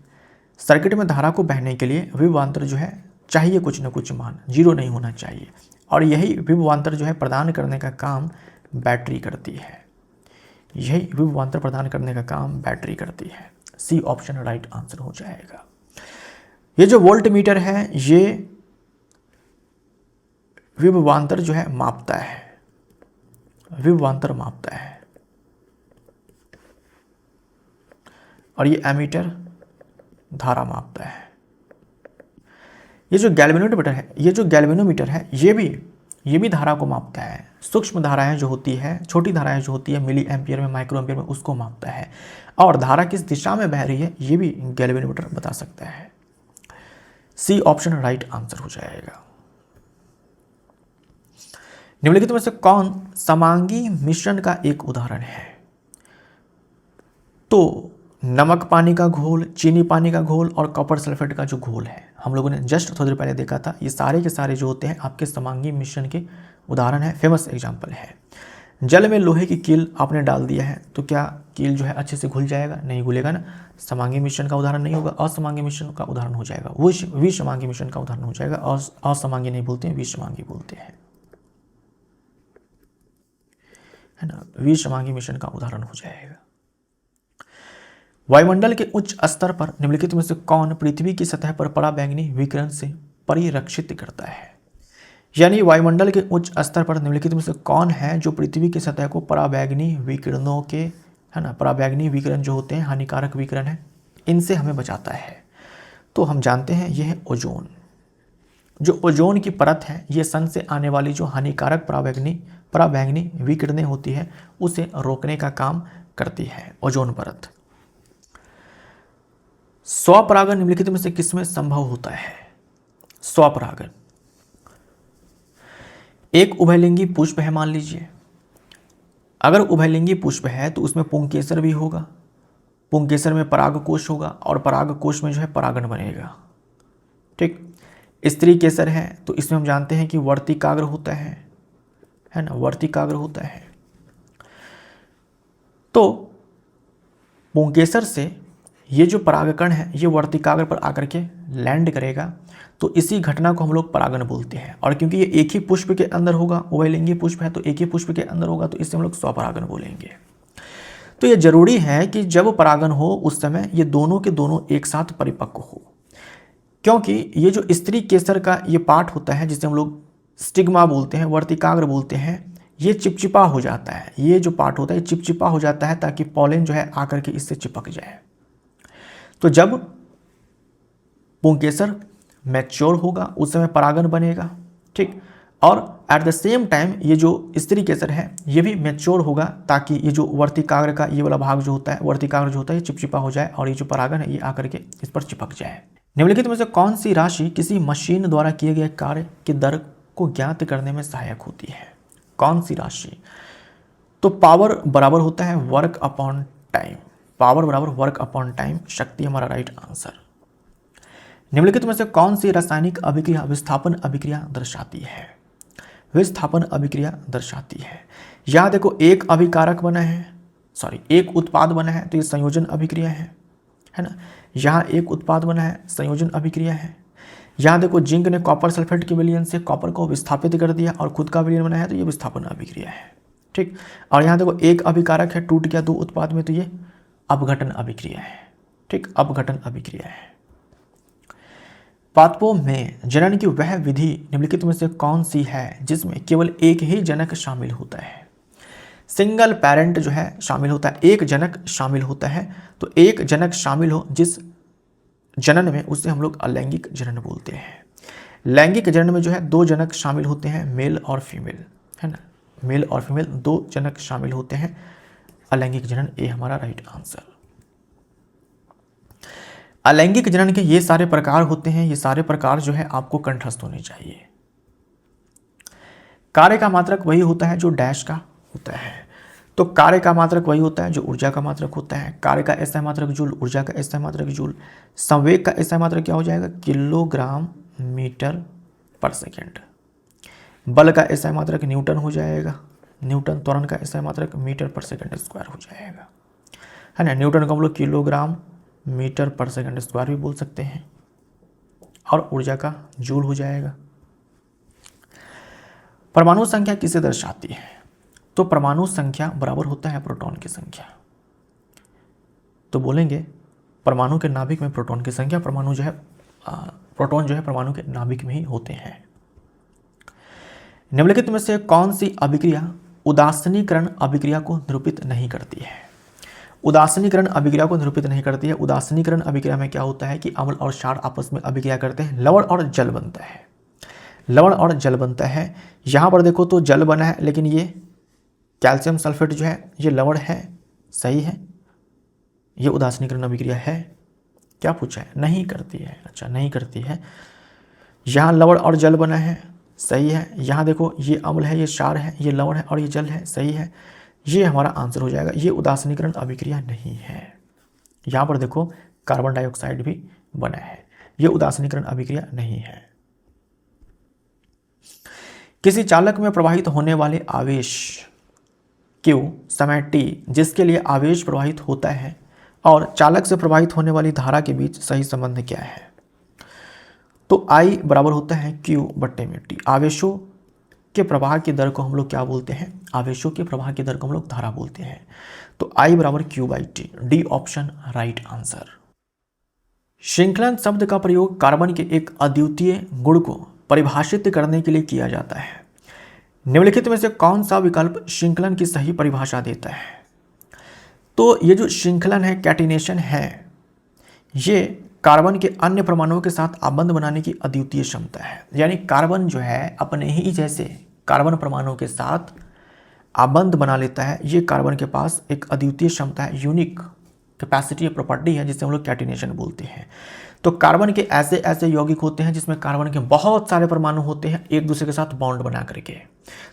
सर्किट में धारा को बहने के लिए विभवांतर जो है चाहिए कुछ न कुछ मान, 0 नहीं होना चाहिए। और यही विभवांतर जो है प्रदान करने का काम बैटरी करती है। यही विभवांतर प्रदान करने का काम बैटरी करती है। सी ऑप्शन राइट आंसर हो जाएगा। ये जो वोल्ट मीटर है ये विभवांतर जो है मापता है, विभवांतर मापता है। और ये एमीटर धारा मापता है। ये जो गैल्वेनोमीटर है, ये भी धारा को मापता है। सूक्ष्म धाराएं जो होती है, छोटी धाराएं जो होती है मिली एम्पियर में, माइक्रो एम्पियर में, उसको मापता है। और धारा किस दिशा में बह रही है ये भी गैल्वेनोमीटर बता सकता है। सी ऑप्शन राइट आंसर हो जाएगा। निम्नलिखित में से कौन समांगी मिश्रण का एक उदाहरण है? तो नमक पानी का घोल, चीनी पानी का घोल और कॉपर सल्फेट का जो घोल है, हम लोगों ने जस्ट थोड़ी देर पहले देखा था, ये सारे के सारे जो होते हैं आपके समांगी मिश्रण के उदाहरण है, फेमस एग्जाम्पल है। जल में लोहे की कील आपने डाल दिया है तो क्या कील जो है अच्छे से घुल जाएगा? नहीं घुलेगा ना। समांगी मिश्रण का उदाहरण नहीं होगा, असमांगी मिश्रण का उदाहरण हो जाएगा, वो विषमांगी मिश्रण का उदाहरण हो जाएगा। और असमांगी नहीं बोलते हैं, विषमांगी बोलते हैं, है ना। विषमांगी मिश्रण का उदाहरण हो जाएगा। वायुमंडल के उच्च स्तर पर निम्नलिखित में से कौन पृथ्वी की सतह पर पराबैंगनी विकिरण से परिरक्षित करता है? यानी वायुमंडल के उच्च स्तर पर निम्नलिखित में से कौन है जो पृथ्वी की सतह को पराबैंगनी विकिरणों के, है ना, पराबैंगनी विकिरण जो होते हैं, हानिकारक विकिरण है, इनसे हमें बचाता है? तो हम जानते हैं यह है ओजोन। जो ओजोन की परत है, ये सन से आने वाली जो हानिकारक पराबैंगनी विकिरणें होती है उसे रोकने का काम करती है ओजोन परत। स्वपरागण निम्नलिखित में से किसमें संभव होता है? स्वपरागण, एक उभयलिंगी पुष्प है मान लीजिए। अगर उभयलिंगी पुष्प है तो उसमें पुंकेसर भी होगा, पुंकेसर में परागकोश होगा और परागकोश में जो है परागण बनेगा। ठीक। स्त्री केसर है तो इसमें हम जानते हैं कि वर्तिकाग्र होता है ना, वर्तिकाग्र होता है। तो पुंकेसर से ये जो परागकण है ये वर्तिकाग्र पर आकर के लैंड करेगा, तो इसी घटना को हम लोग परागण बोलते हैं। और क्योंकि ये एक ही पुष्प के अंदर होगा, उभयलिंगी पुष्प है तो एक ही पुष्प के अंदर होगा, तो इससे हम लोग स्वपरागण बोलेंगे। तो ये जरूरी है कि जब परागण हो उस समय ये दोनों के दोनों एक साथ परिपक्व हो, क्योंकि ये जो स्त्री केसर का ये पार्ट होता है जिसे हम लोग स्टिग्मा बोलते हैं, वर्तिकाग्र बोलते हैं, ये चिपचिपा हो जाता है। ये जो पार्ट होता है ये चिपचिपा हो जाता है ताकि पॉलन जो है आकर के इससे चिपक जाए। तो जब पुंकेसर मैच्योर होगा उस समय परागण बनेगा। ठीक। और एट द सेम टाइम ये जो स्त्री केसर है ये भी मैच्योर होगा ताकि ये जो वर्तिकाग्र का ये वाला भाग जो होता है, वर्तिकाग्र जो होता है, ये चिपचिपा हो जाए और ये जो परागण है ये आकर के इस पर चिपक जाए। निम्नलिखित में से कौन सी राशि किसी मशीन द्वारा किए गए कार्य की दर को ज्ञात करने में सहायक होती है? कौन सी राशि? तो पावर बराबर होता है वर्क अपॉन टाइम, पावर बराबर वर्क अपॉन टाइम, शक्ति हमारा राइट आंसर। निम्नलिखित में से कौन सी रासायनिक अभिक्रिया विस्थापन अभिक्रिया दर्शाती है? विस्थापन अभिक्रिया दर्शाती है। यहाँ देखो एक अभिकारक बना है, एक उत्पाद बना है तो ये संयोजन अभिक्रिया है ना। यहाँ एक उत्पाद बना है, संयोजन अभिक्रिया है। यहाँ देखो जिंक ने कॉपर सल्फेट के विलयन से कॉपर को विस्थापित कर दिया और खुद का विलयन बनाया तो ये विस्थापन अभिक्रिया है। ठीक। और यहाँ देखो एक अभिकारक है, टूट गया दो उत्पाद में, तो ये अपघटन अभिक्रिया है। ठीक, अपघटन अभिक्रिया है। पादपों में जनन की वह विधि निम्नलिखित में से कौन सी है जिसमें केवल एक ही जनक शामिल होता है? सिंगल पेरेंट जो है शामिल होता है, एक जनक शामिल होता है। तो एक जनक शामिल हो जिस जनन में उसे हम लोग अलैंगिक जनन बोलते हैं। लैंगिक जनन में जो है दो जनक शामिल होते हैं, मेल और फीमेल, है ना। मेल और फीमेल दो जनक शामिल होते हैं, अलैंगिक जनन, ए हमारा राइट आंसर। अलैंगिक जनन के ये सारे प्रकार होते हैं, ये सारे प्रकार जो है आपको कंठस्थ होने चाहिए। कार्य का मात्रक वही होता है जो डैश का होता है। तो कार्य का मात्रक वही होता है जो ऊर्जा का मात्रक होता है। कार्य का एसआई मात्रक जूल, ऊर्जा का एसआई मात्रक जूल। संवेग का एसआई मात्रक क्या हो जाएगा? किलोग्राम मीटर पर सेकेंड। बल का एसआई मात्रक न्यूटन हो जाएगा, न्यूटन। त्वरण का एसआई मात्रक मीटर पर सेकेंड स्क्वायर हो जाएगा, है ना। न्यूटन को हम लोग किलोग्राम मीटर पर सेकेंड स्क्वायर भी बोल सकते हैं। और ऊर्जा का जूल हो जाएगा। परमाणु संख्या किसे दर्शाती है? तो परमाणु संख्या बराबर होता है प्रोटॉन की संख्या। तो बोलेंगे परमाणु के नाभिक में प्रोटॉन की संख्या, परमाणु जो है प्रोटॉन जो है परमाणु के नाभिक में ही होते हैं। निम्नलिखित में से कौन सी अभिक्रिया उदासीनीकरण अभिक्रिया को निरूपित नहीं करती है? उदासीनीकरण अभिक्रिया को निरूपित नहीं करती है। उदासीनीकरण अभिक्रिया में क्या होता है कि अम्ल और क्षार आपस में अभिक्रिया करते हैं, लवण और जल बनता है, लवण और जल बनता है। यहाँ पर देखो तो जल बना है, लेकिन ये कैल्शियम सल्फेट जो है ये लवण है, सही है, ये उदासीनीकरण अभिक्रिया है। क्या पूछा है? नहीं करती है। अच्छा, नहीं करती है। यहाँ लवण और जल बना है, सही है। यहाँ देखो ये अम्ल है, ये क्षार है, ये लवण है और ये जल है, सही है। ये हमारा आंसर हो जाएगा। ये उदासीनीकरण अभिक्रिया नहीं है। यहाँ पर देखो कार्बन डाइऑक्साइड भी बना है, ये उदासीनीकरण अभिक्रिया नहीं है। किसी चालक में प्रवाहित होने वाले आवेश Q समय t जिसके लिए आवेश प्रवाहित होता है और चालक से प्रवाहित होने वाली धारा के बीच सही संबंध क्या है? तो I बराबर होता है Q बट्टे में T। आवेशों के प्रवाह की दर को हम लोग क्या बोलते हैं? आवेशों के प्रवाह की दर को हम लोग धारा बोलते हैं। तो I बराबर Q by T. D option right answer. श्रृंखलन शब्द का प्रयोग कार्बन के एक अद्वितीय गुण को परिभाषित करने के लिए किया जाता है। निम्नलिखित में से कौन सा विकल्प श्रृंखलन की सही परिभाषा देता है? तो ये जो श्रृंखलन है, कैटिनेशन है, ये कार्बन के अन्य परमाणुओं के साथ आबंध बनाने की अद्वितीय क्षमता है। यानी कार्बन जो है अपने ही जैसे कार्बन परमाणुओं के साथ आबंध बना लेता है। ये कार्बन के पास एक अद्वितीय क्षमता है, यूनिक कैपेसिटी या प्रॉपर्टी है, जिसे हम लोग कैटिनेशन बोलते हैं। तो कार्बन के ऐसे ऐसे यौगिक होते हैं जिसमें कार्बन के बहुत सारे परमाणु होते हैं एक दूसरे के साथ बॉन्ड बना करके।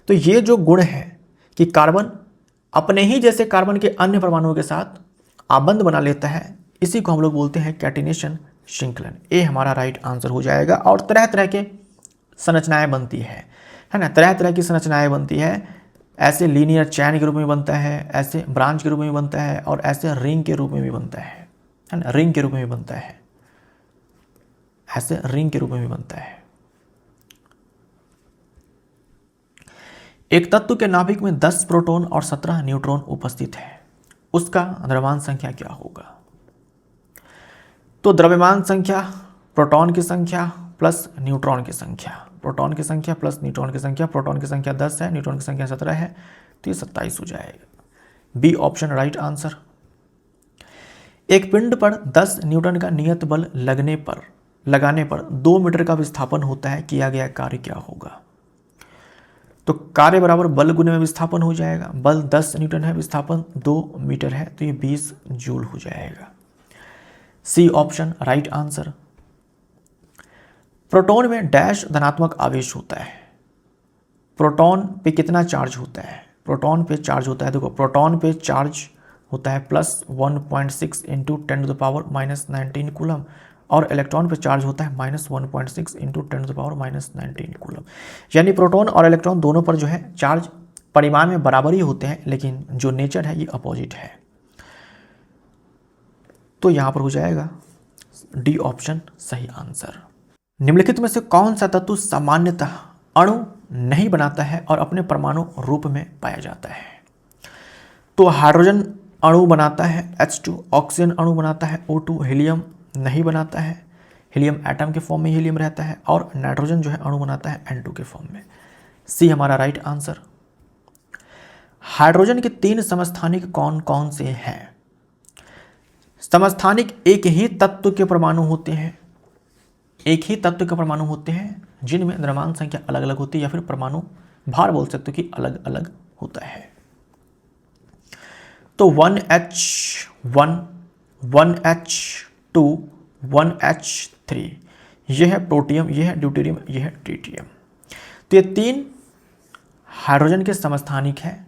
तो ये जो गुण है कि कार्बन अपने ही जैसे कार्बन के अन्य परमाणुओं के साथ आबंध बना लेता है, इसी को हम लोग बोलते हैं कैटिनेशन श्रृंखलन। ए हमारा राइट आंसर हो जाएगा। और तरह तरह के संरचनाएं बनती है ना, तरह तरह की संरचनाएं बनती है। ऐसे लीनियर चैन के रूप में बनता है, ऐसे ब्रांच के रूप में बनता है, और ऐसे रिंग के रूप में भी बनता है ना, रिंग के रूप में भी बनता है, ऐसे रिंग के रूप में भी बनता है। एक तत्व के नाभिक में 10 प्रोटॉन और 17 न्यूट्रॉन उपस्थित है, उसका द्रव्यमान संख्या क्या होगा? तो द्रव्यमान संख्या प्रोटॉन की संख्या प्लस न्यूट्रॉन की संख्या, प्रोटॉन की संख्या प्लस न्यूट्रॉन की संख्या। प्रोटॉन की संख्या 10 है, न्यूट्रॉन की संख्या 17 है, तो ये 27 हो जाएगा। B option right answer. एक पिंड पर 10 न्यूटन का नियत बल लगाने पर 2 मीटर का विस्थापन होता है, किया गया कार्य क्या होगा? तो कार्य बराबर बल गुने में विस्थापन हो जाएगा। बल 10 न्यूटन है, विस्थापन 2 मीटर है, तो ये 20 जूल हो जाएगा। C option right answer. Proton में डैश धनात्मक आवेश होता है। प्रोटॉन पे कितना चार्ज होता है? प्रोटॉन पे चार्ज होता है, देखो प्रोटॉन पे चार्ज होता है प्लस 1.6 इंटू 10⁻⁻19 कूलम, और इलेक्ट्रॉन पे चार्ज होता है माइनस 1.6 इंटू 10⁻⁻19 कूलम। यानी प्रोटॉन और इलेक्ट्रॉन दोनों पर जो है चार्ज परिमाण में बराबर ही होते हैं, लेकिन जो नेचर है ये अपोजिट है। तो यहां पर हो जाएगा डी ऑप्शन सही आंसर। निम्नलिखित में से कौन सा तत्व सामान्यतः अणु नहीं बनाता है और अपने परमाणु रूप में पाया जाता है? तो हाइड्रोजन अणु बनाता है, H2, ऑक्सीजन अणु बनाता है, O2, हीलियम नहीं बनाता है, हीलियम एटम के फॉर्म में हीलियम रहता है, और नाइट्रोजन जो है अणु बनाता है N2 के फॉर्म में। सी हमारा राइट आंसर। हाइड्रोजन के 3 समस्थानिक कौन कौन से हैं? समस्थानिक एक ही तत्व के परमाणु होते हैं, एक ही तत्व के परमाणु होते हैं जिनमें द्रव्यमान संख्या अलग अलग होती है, या फिर परमाणु भार बोल सकते हो कि अलग अलग होता है। तो 1H1, 1H2, 1H3, यह है प्रोटियम, यह है ड्यूटेरियम, यह है ट्रिटियम। तो ये 3 हाइड्रोजन के समस्थानिक है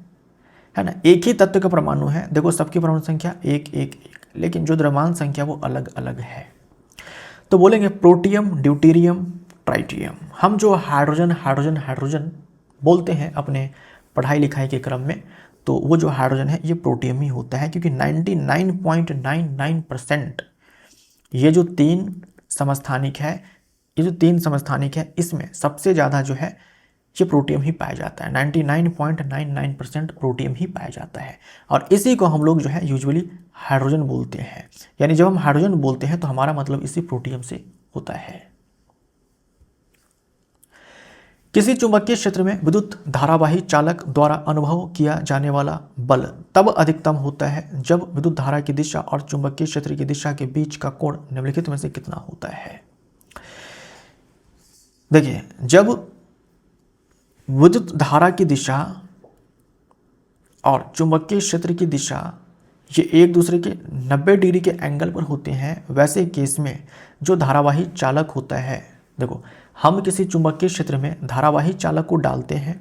ना, एक ही तत्व का परमाणु है। देखो सबकी परमाणु संख्या 1 1 1, लेकिन जो द्रव्यमान संख्या वो अलग अलग है। तो बोलेंगे प्रोटियम, ड्यूटेरियम, ट्राइटियम। हम जो हाइड्रोजन हाइड्रोजन हाइड्रोजन बोलते हैं अपने पढ़ाई लिखाई के क्रम में, तो वो जो हाइड्रोजन है ये प्रोटियम ही होता है, क्योंकि 99.99% ये जो 3 समस्थानिक है, इसमें सबसे ज़्यादा जो है ये प्रोटियम ही पाया जाता है। 99.99% प्रोटियम ही पाया जाता है, और इसी को हम लोग जो है यूजुअली हाइड्रोजन बोलते हैं। यानी जब हम हाइड्रोजन बोलते हैं तो हमारा मतलब इसी प्रोटियम से होता है। किसी चुंबकीय क्षेत्र में विद्युत धारावाही चालक द्वारा अनुभव किया जाने वाला बल तब अधिकतम होता है जब विद्युत धारा की दिशा और चुंबकीय क्षेत्र की दिशा के बीच का कोण निम्नलिखित में से कितना होता है। देखिए, जब विद्युत धारा की दिशा और चुंबकीय क्षेत्र की दिशा ये एक दूसरे के 90 डिग्री के एंगल पर होते हैं, वैसे केस में जो धारावाही चालक होता है, देखो हम किसी चुंबकीय क्षेत्र में धारावाही चालक को डालते हैं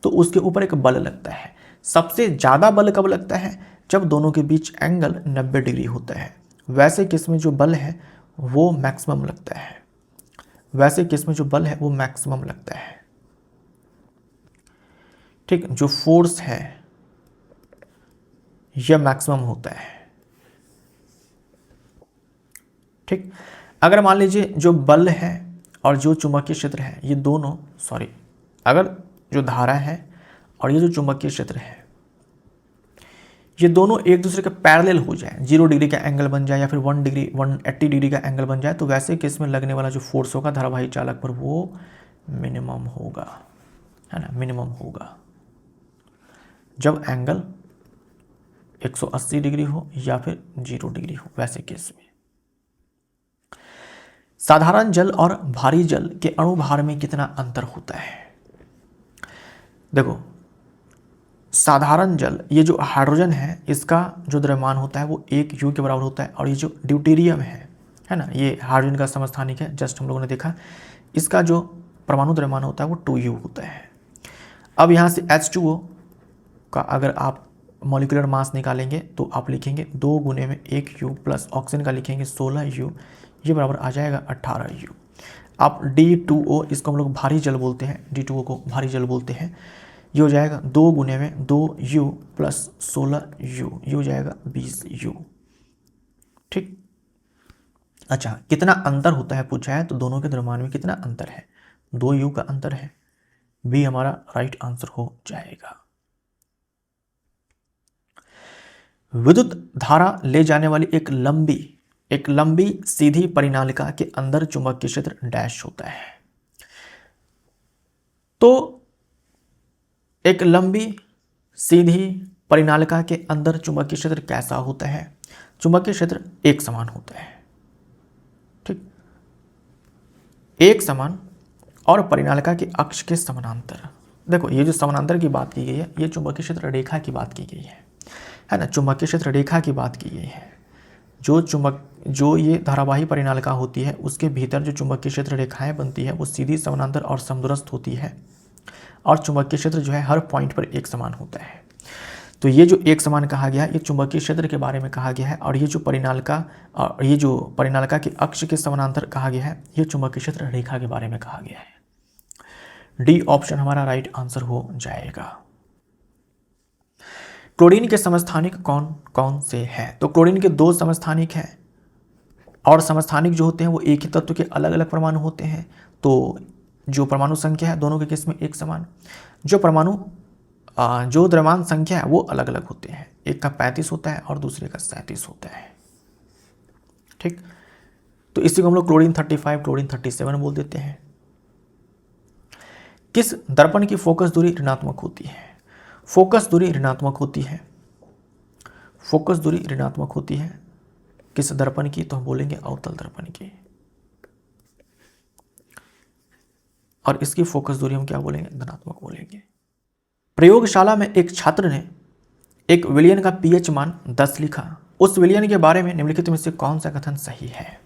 तो उसके ऊपर एक बल लगता है। सबसे ज़्यादा बल कब लगता है? जब दोनों के बीच एंगल 90 डिग्री होता है। वैसे केस में जो बल है वो मैक्सिमम लगता है। वैसे केस में जो बल है वो मैक्सिमम लगता है। ठीक, जो फोर्स है यह मैक्सिमम होता है। ठीक, अगर मान लीजिए जो बल है और जो चुंबकीय क्षेत्र है ये दोनों, अगर जो धारा है और ये जो चुंबकीय क्षेत्र है ये दोनों एक दूसरे के पैरेलल हो जाए, 0 डिग्री का एंगल बन जाए या फिर 180 डिग्री का एंगल बन जाए, तो वैसे केस में लगने वाला जो फोर्स होगा धारावाही चालक पर वो मिनिमम होगा, है ना, मिनिमम होगा। जब एंगल 180 डिग्री हो या फिर 0 डिग्री हो, वैसे केस में। साधारण जल और भारी जल के अणुभार में कितना अंतर होता है? देखो, साधारण जल, ये जो हाइड्रोजन है इसका जो द्रव्यमान होता है वो 1 U के बराबर होता है, और ये जो ड्यूटेरियम है ना, ये हाइड्रोजन का समस्थानिक है, जस्ट हम लोगों ने देखा, इसका जो परमाणु द्रव्यमान होता है वो 2 U होता है। अब यहाँ से H2O का अगर आप मॉलिक्यूलर मास निकालेंगे तो आप लिखेंगे 2 गुने में 1 U प्लस ऑक्सीजन का लिखेंगे 16 U, ये बराबर आ जाएगा 18 U। आप D2O, इसको हम लोग भारी जल बोलते हैं, D2O को भारी जल बोलते हैं, ये हो जाएगा 2 गुने में 2 U प्लस 16 U, ये हो जाएगा 20 U। ठीक, अच्छा, कितना अंतर होता है पूछा है, तो दोनों के द्रव्यमान में कितना अंतर है? 2 U का अंतर है। बी हमारा राइट आंसर हो जाएगा। विद्युत धारा ले जाने वाली एक लंबी सीधी परिनालिका के अंदर चुंबकीय क्षेत्र डैश होता है। तो एक लंबी सीधी परिनालिका के अंदर चुंबकीय क्षेत्र कैसा होता है? चुंबकीय क्षेत्र एक समान होता है। ठीक, एक समान और परिनालिका के अक्ष के समानांतर। देखो, ये जो समानांतर की बात की गई है ये चुंबकीय क्षेत्र रेखा की बात की गई है ना, चुंबकीय क्षेत्र रेखा की बात की गई है। जो ये धारावाही परिनालिका होती है उसके भीतर जो चुंबकीय क्षेत्र रेखाएं बनती है वो सीधी, समानांतर और समदूरस्थ होती है, और चुंबकीय क्षेत्र जो है हर पॉइंट पर एक समान होता है। तो ये जो एक समान कहा गया है ये चुंबकीय क्षेत्र के बारे में कहा गया है, और ये जो परिनालिका के अक्ष के समानांतर कहा गया है ये चुंबकीय क्षेत्र रेखा के बारे में कहा गया है। डी ऑप्शन हमारा राइट आंसर हो जाएगा। क्लोरीन के समस्थानिक कौन कौन से हैं? तो क्लोरीन के 2 समस्थानिक हैं, और समस्थानिक जो होते हैं वो एक ही तत्व के अलग अलग परमाणु होते हैं। तो जो परमाणु संख्या है दोनों के केस में एक समान, जो द्रव्यमान संख्या है वो अलग अलग होते हैं, एक का 35 होता है और दूसरे का 37 होता है। ठीक, तो इसी को हम लोग क्लोरीन 35, क्लोरीन 37 बोल देते हैं। किस दर्पण की फोकस दूरी ऋणात्मक होती है? फोकस दूरी ऋणात्मक होती है। फोकस दूरी ऋणात्मक होती है किस दर्पण की? तो हम बोलेंगे अवतल दर्पण की। और इसकी फोकस दूरी हम क्या बोलेंगे? धनात्मक बोलेंगे। प्रयोगशाला में एक छात्र ने एक विलयन का pH मान 10 लिखा। उस विलयन के बारे में निम्नलिखित में से कौन सा कथन सही है?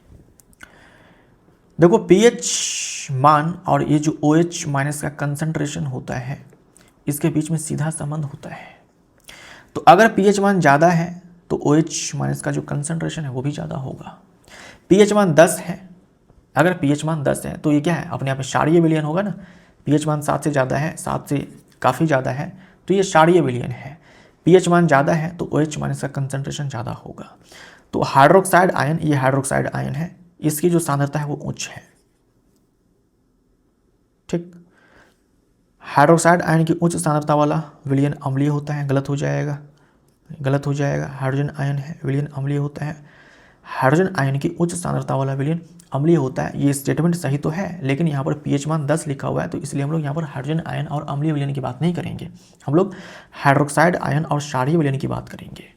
देखो, pH मान और ये जो OH माइनस का कंसंट्रेशन होता है इसके बीच में सीधा संबंध होता है। तो अगर pH मान ज़्यादा है तो OH माइनस का जो कंसंट्रेशन है वो भी ज़्यादा होगा। pH मान 10 है, अगर pH मान 10 है तो ये क्या है? अपने आप में क्षारीय विलयन होगा ना। pH मान 7 से ज़्यादा है, 7 से काफ़ी ज़्यादा है, तो ये क्षारीय विलयन है। pH मान ज़्यादा है तो OH माइनस का कंसंट्रेशन ज़्यादा होगा। तो हाइड्रोक्साइड आयन, ये हाइड्रोक्साइड आयन है, इसकी जो सांद्रता है वो उच्च है। ठीक, हाइड्रोक्साइड आयन की उच्च सांद्रता वाला विलयन अम्लीय होता है, गलत हो जाएगा, गलत हो जाएगा। हाइड्रोजन आयन है, विलयन अम्लीय होता है। हाइड्रोजन आयन की उच्च सांद्रता वाला विलयन अम्लीय होता है। ये स्टेटमेंट सही तो है, लेकिन यहाँ पर pH मान 10 लिखा हुआ है, तो इसलिए हम लोग यहाँ पर हाइड्रोजन आयन और अम्लीय विलयन की बात नहीं करेंगे, हम लोग हाइड्रोक्साइड आयन और क्षारीय विलयन की बात करेंगे।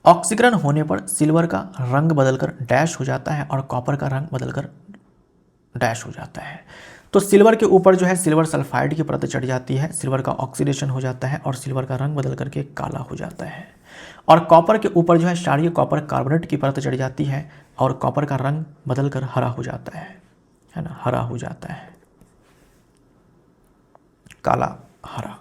ऑक्सीकरण होने पर सिल्वर का रंग बदलकर डैश हो जाता है और कॉपर का रंग बदलकर डैश हो जाता है। तो सिल्वर के ऊपर जो है सिल्वर सल्फाइड की परत चढ़ जाती है, सिल्वर का ऑक्सीडेशन हो जाता है और सिल्वर का रंग बदल करके काला हो जाता है। और कॉपर के ऊपर जो है क्षारीय कॉपर कार्बोनेट की परत चढ़ जाती है और कॉपर का रंग बदलकर हरा हो जाता है ना, हरा हो जाता है, काला हरा।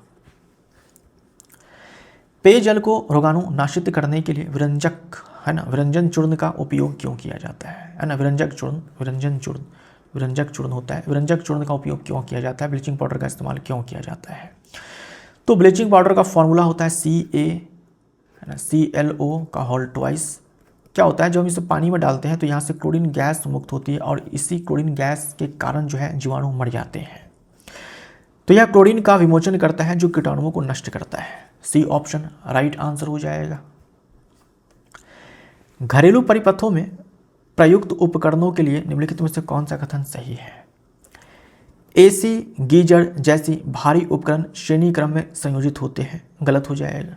पेयजल को रोगाणु नाशित करने के लिए विरंजक है ना, विरंजन चूर्ण का उपयोग क्यों किया जाता है ना, विरंजक चूर्ण, विरंजक चूर्ण होता है, विरंजक चूर्ण का उपयोग क्यों किया जाता है, ब्लीचिंग पाउडर का इस्तेमाल क्यों किया जाता है। तो ब्लीचिंग पाउडर का फॉर्मूला होता है CaClO का होल ट्वाइस। क्या होता है, जब हम इसे पानी में डालते हैं तो यहाँ से क्लोरीन गैस मुक्त होती है और इसी क्लोरीन गैस के कारण जो है जीवाणु मर जाते हैं। तो यह क्लोरीन का विमोचन करता है जो कीटाणुओं को नष्ट करता है। सी ऑप्शन राइट आंसर हो जाएगा। घरेलू परिपथों में प्रयुक्त उपकरणों के लिए निम्नलिखित में से कौन सा कथन सही है। एसी, गीजर जैसी भारी उपकरण श्रेणी क्रम में संयोजित होते हैं, गलत हो जाएगा।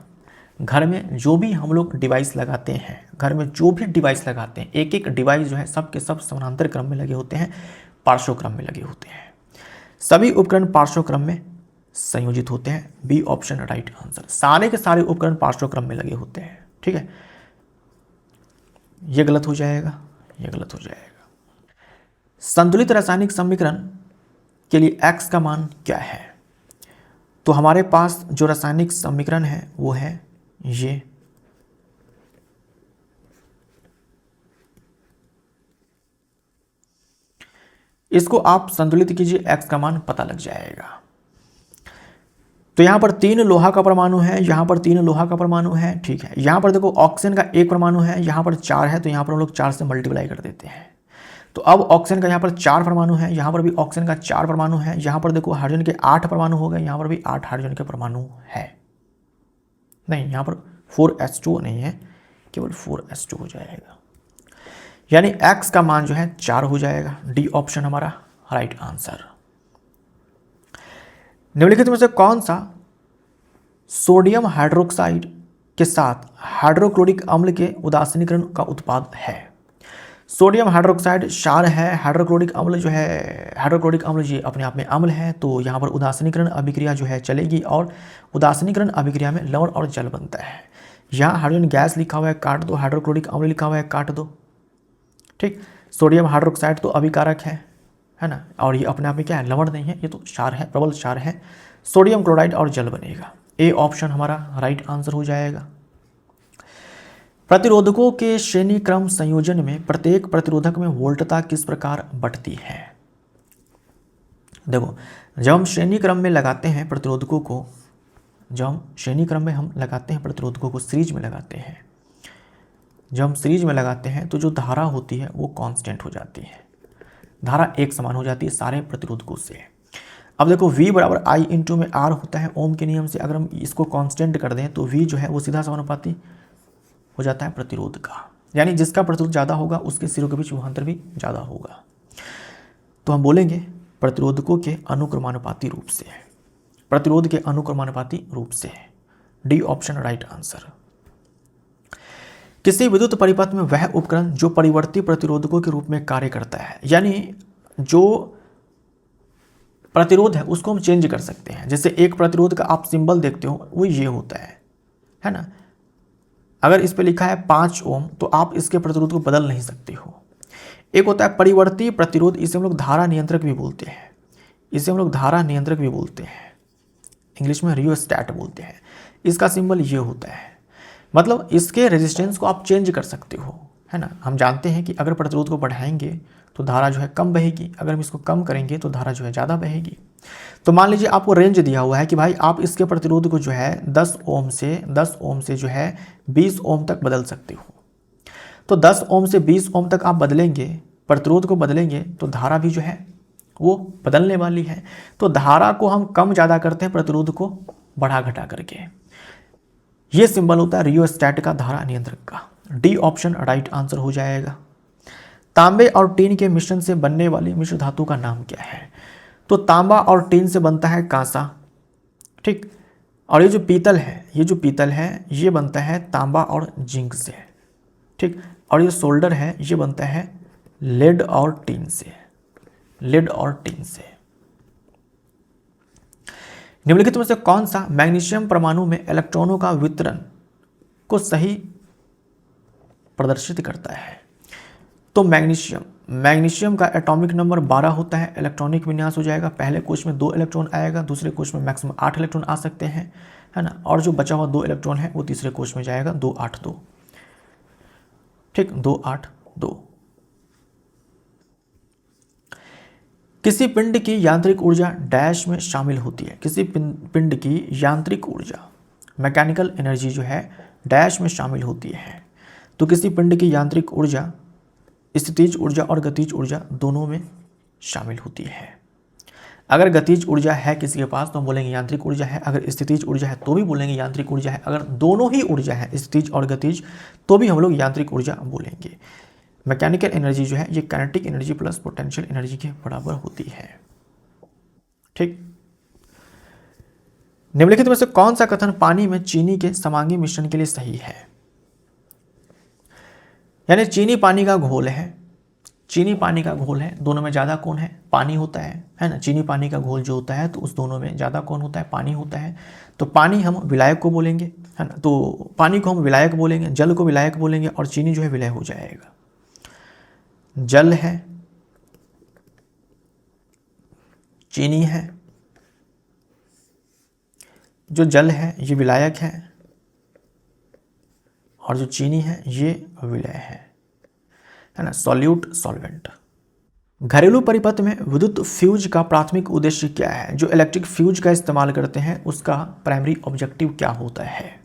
घर में जो भी हम लोग डिवाइस लगाते हैं, घर में जो भी डिवाइस लगाते हैं, एक एक डिवाइस जो है सब के सब समानांतर क्रम में लगे होते हैं, पार्श्व क्रम में लगे होते हैं। सभी उपकरण पार्श्व क्रम में संयोजित होते हैं। B option right answer. सारे के सारे उपकरण पार्श्व क्रम में लगे होते हैं, ठीक है। ये गलत हो जाएगा, ये गलत हो जाएगा। संतुलित रासायनिक समीकरण के लिए x का मान क्या है। तो हमारे पास जो रासायनिक समीकरण है वो है ये, इसको आप संतुलित कीजिए, x का मान पता लग जाएगा। तो यहां पर 3 लोहा का परमाणु है, यहां पर 3 लोहा का परमाणु है, ठीक है। यहां पर देखो ऑक्सीजन का 1 परमाणु है, यहां पर 4 है, तो यहां पर हम लोग 4 से मल्टीप्लाई कर देते हैं। तो अब ऑक्सीजन का यहाँ पर 4 परमाणु है, यहाँ पर भी ऑक्सीजन का 4 परमाणु है, यहाँ पर देखो हाइड्रोजन के 8 परमाणु हो गए, यहाँ पर भी 8 हाइड्रोजन के परमाणु है। नहीं, यहाँ पर 4H2 नहीं है, केवल 4H2 हो जाएगा। यानी x का मान जो है 4 हो जाएगा। डी ऑप्शन हमारा राइट आंसर। निम्नलिखित में से कौन सा सोडियम हाइड्रोक्साइड के साथ हाइड्रोक्लोरिक अम्ल के उदासीनीकरण का उत्पाद है। सोडियम हाइड्रोक्साइड क्षार है, हाइड्रोक्लोरिक अम्ल जो है, हाइड्रोक्लोरिक अम्ल ये अपने आप में अम्ल है, तो यहाँ पर उदासीनीकरण अभिक्रिया जो है चलेगी और उदासीनीकरण अभिक्रिया में लवण और जल बनता है। यहाँ हाइड्रोजन गैस लिखा हुआ है, काट दो, हाइड्रोक्लोरिक अम्ल लिखा हुआ है, काट दो, ठीक। सोडियम हाइड्रोक्साइड तो अभिकारक है ना, और ये अपने आप में क्या है, लवण नहीं है, ये तो क्षार है, प्रबल क्षार है। सोडियम क्लोराइड और जल बनेगा। ए ऑप्शन हमारा राइट आंसर हो जाएगा। प्रतिरोधकों के श्रेणी क्रम संयोजन में प्रत्येक प्रतिरोधक में वोल्टता किस प्रकार बंटती है। देखो, जब हम श्रेणी क्रम में लगाते हैं प्रतिरोधकों को, जब हम श्रेणी क्रम में हम लगाते हैं प्रतिरोधकों को, सीरीज में लगाते हैं, जब हम सीरीज में लगाते हैं तो जो धारा होती है वो कांस्टेंट हो जाती है, धारा एक समान हो जाती है सारे प्रतिरोधकों से। अब देखो V बराबर I इंटू में R होता है ओम के नियम से। अगर हम इसको कांस्टेंट कर दें तो V जो है वो सीधा समानुपाती हो जाता है प्रतिरोध का, यानी जिसका प्रतिरोध ज़्यादा होगा उसके सिरों के बीच विभवांतर भी ज़्यादा होगा। तो हम बोलेंगे प्रतिरोधकों के अनुक्रमानुपाती रूप से, प्रतिरोध के अनुक्रमानुपाती रूप से। D option right answer. किसी विद्युत परिपथ में वह उपकरण जो परिवर्ती प्रतिरोधकों के रूप में कार्य करता है, यानी जो प्रतिरोध है उसको हम चेंज कर सकते हैं। जैसे एक प्रतिरोध का आप सिंबल देखते हो वो ये होता है ना। अगर इस पे लिखा है 5 ओम तो आप इसके प्रतिरोध को बदल नहीं सकते हो। एक होता है परिवर्ती प्रतिरोध, इसे हम लोग धारा नियंत्रक भी बोलते हैं, इसे हम लोग धारा नियंत्रक भी बोलते हैं, इंग्लिश में रियोस्टैट बोलते हैं। इसका सिंबल ये होता है, मतलब इसके रेजिस्टेंस को आप चेंज कर सकते हो, है ना। हम जानते हैं कि अगर प्रतिरोध को बढ़ाएंगे तो धारा जो है कम बहेगी, अगर हम इसको कम करेंगे तो धारा जो है ज़्यादा बहेगी। तो मान लीजिए आपको रेंज दिया हुआ है कि भाई आप इसके प्रतिरोध को जो है 10 ओम से जो है 20 ओम तक बदल सकते हो। तो 10 ओम से 20 ओम तक आप बदलेंगे, प्रतिरोध को बदलेंगे, तो धारा भी जो है वो बदलने वाली है। तो धारा को हम कम ज़्यादा करते हैं प्रतिरोध को बढ़ा घटा करके। ये सिंबल होता है रियोस्टैट का, धारा नियंत्रक का। डी ऑप्शन राइट आंसर हो जाएगा। तांबे और टीन के मिश्रण से बनने वाली मिश्र धातु का नाम क्या है? तो तांबा और टीन से बनता है कांसा, ठीक। और ये जो पीतल है ये बनता है तांबा और जिंक से, ठीक। और ये सोल्डर है ये बनता है लेड और टीन से, निम्नलिखित में से कौन सा मैग्नीशियम परमाणु में इलेक्ट्रॉनों का वितरण को सही प्रदर्शित करता है? तो मैग्नीशियम का एटॉमिक नंबर 12 होता है, इलेक्ट्रॉनिक विन्यास हो जाएगा, पहले कोश में 2 इलेक्ट्रॉन आएगा, दूसरे कोश में मैक्सिमम 8 इलेक्ट्रॉन आ सकते हैं, है ना। और जो बचा हुआ 2 इलेक्ट्रॉन है वो तीसरे कोश में जाएगा, 2 8 2, ठीक, 2 8 2। किसी पिंड की यांत्रिक ऊर्जा डैश में शामिल होती है? किसी पिंड की यांत्रिक ऊर्जा, मैकेनिकल एनर्जी जो है डैश में शामिल होती है? तो किसी पिंड की यांत्रिक ऊर्जा स्थितिज ऊर्जा और गतिज ऊर्जा दोनों में शामिल होती है। अगर गतिज ऊर्जा है किसी के पास तो हम बोलेंगे यांत्रिक ऊर्जा है, अगर स्थितिज ऊर्जा है तो भी बोलेंगे यांत्रिक ऊर्जा है, अगर दोनों ही ऊर्जा है स्थितिज और गतिज तो भी हम लोग यांत्रिक ऊर्जा बोलेंगे। मैकेनिकल एनर्जी जो है ये kinetic energy plus potential energy के बराबर होती है, ठीक। निम्नलिखित में से कौन सा कथन पानी में चीनी के समांगी मिश्रण के लिए सही है? यानी चीनी पानी का घोल है, दोनों में ज़्यादा कौन है? पानी होता है ना। चीनी पानी का घोल जो होता है तो उस दोनों में ज़्यादा कौन होता है? पानी होता है। तो पानी हम विलायक को बोलेंगे, है ना। तो पानी को हम विलायक बोलेंगे, जल को विलायक बोलेंगे और चीनी जो है विलय हो जाएगा। जल है, चीनी है, जो जल है ये विलायक है और जो चीनी है ये विलय है ना, सॉल्यूट सॉल्वेंट। घरेलू परिपथ में विद्युत फ्यूज का प्राथमिक उद्देश्य क्या है? जो इलेक्ट्रिक फ्यूज का इस्तेमाल करते हैं उसका प्राइमरी ऑब्जेक्टिव क्या होता है?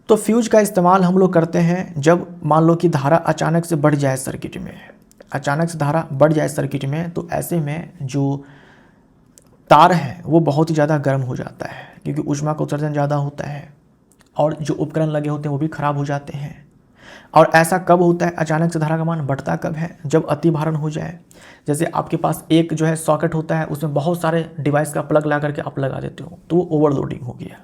तो फ्यूज का इस्तेमाल हम लोग करते हैं जब मान लो कि धारा अचानक से बढ़ जाए सर्किट में, तो ऐसे में जो तार है वो बहुत ही ज़्यादा गर्म हो जाता है क्योंकि ऊष्मा का उत्सर्जन ज़्यादा होता है और जो उपकरण लगे होते हैं वो भी खराब हो जाते हैं। और ऐसा कब होता है? अचानक से धारा का मान बढ़ता कब है? जब अति भारण हो जाए। जैसे आपके पास एक जो है सॉकेट होता है, उसमें बहुत सारे डिवाइस का प्लग ला करके आप लगा देते हो तो वो ओवरलोडिंग हो गया।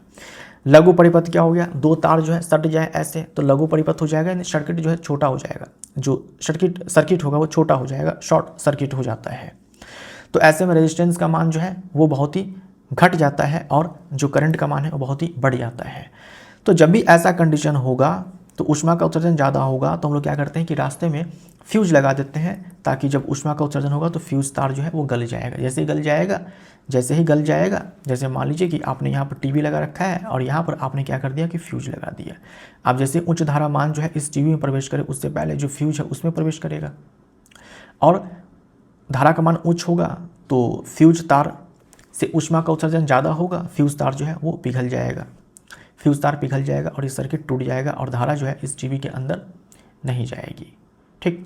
लघु परिपथ क्या हो गया? 2 तार जो है सट जाए ऐसे तो लघु परिपथ हो जाएगा, सर्किट जो है छोटा हो जाएगा, जो सर्किट होगा वो छोटा हो जाएगा, शॉर्ट सर्किट हो जाता है। तो ऐसे में रेजिस्टेंस का मान जो है वो बहुत ही घट जाता है और जो करंट का मान है वो बहुत ही बढ़ जाता है। तो जब भी ऐसा कंडीशन होगा तो ऊष्मा का उत्सर्जन ज़्यादा होगा तो हम लोग क्या करते हैं कि रास्ते में फ्यूज लगा देते हैं ताकि जब ऊष्मा का उत्सर्जन होगा तो फ्यूज तार जो है वो गल जाएगा। जैसे ही गल जाएगा, जैसे मान लीजिए कि आपने यहाँ पर टीवी लगा रखा है और यहाँ पर आपने क्या कर दिया कि फ्यूज लगा दिया। अब जैसे उच्च धारा मान जो है इस टीवी में प्रवेश करे उससे पहले जो फ्यूज है उसमें प्रवेश करेगा और धारा का मान उच्च होगा तो फ्यूज तार से ऊष्मा का उत्सर्जन ज़्यादा होगा, फ्यूज तार जो है वो पिघल जाएगा और ये सर्किट टूट जाएगा और धारा जो है इस टीवी के अंदर नहीं जाएगी, ठीक,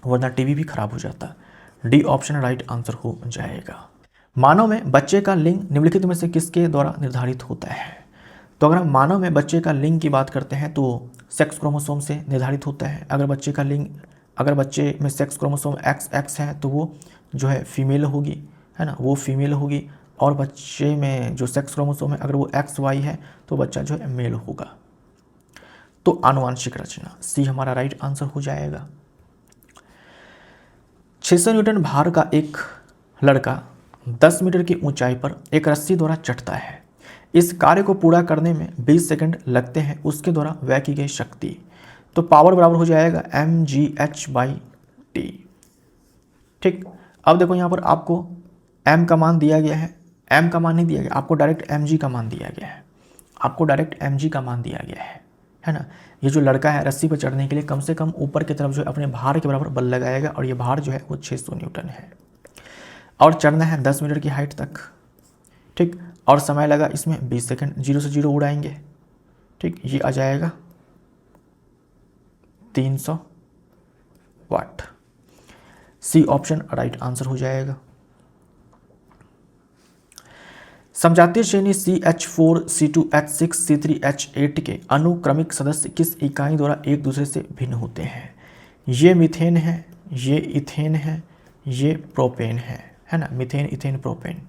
वरना टीवी भी खराब हो जाता। डी ऑप्शन राइट आंसर हो जाएगा। मानव में बच्चे का लिंग निम्नलिखित में से किसके द्वारा निर्धारित होता है? तो अगर हम मानव में बच्चे का लिंग की बात करते हैं तो सेक्स क्रोमोसोम से निर्धारित होता है। अगर बच्चे में सेक्स क्रोमोसोम XX है तो वो जो है फीमेल होगी, है ना, वो फीमेल होगी। और बच्चे में जो सेक्स क्रोमोसोम है अगर वो XY है तो बच्चा जो है मेल होगा। तो आनुवांशिक रचना सी हमारा राइट आंसर हो जाएगा। 600 न्यूटन भार का एक लड़का 10 मीटर की ऊंचाई पर एक रस्सी द्वारा चढ़ता है। इस कार्य को पूरा करने में 20 सेकंड लगते हैं। उसके द्वारा व्यय की गई शक्ति, तो पावर बराबर हो जाएगा mgh/t, ठीक। अब देखो यहाँ पर आपको m का मान दिया गया है, m का मान नहीं दिया गया, आपको डायरेक्ट mg का मान दिया गया है ना। ये जो लड़का है रस्सी पर चढ़ने के लिए कम से कम ऊपर की तरफ जो है अपने भार के बराबर बल लगाएगा और ये भार जो है वो 600 न्यूटन है और चढ़ना है 10 मीटर की हाइट तक, ठीक। और समय लगा इसमें 20 सेकंड, 0 से 0 उड़ाएंगे, ठीक। ये आ जाएगा 300 वाट। सी ऑप्शन राइट आंसर हो जाएगा। समजातीय श्रेणी CH4 C2H6 C3H8 के अनुक्रमिक सदस्य किस इकाई द्वारा एक दूसरे से भिन्न होते हैं? ये मीथेन है, ये इथेन है, ये प्रोपेन है ना, मीथेन इथेन प्रोपेन।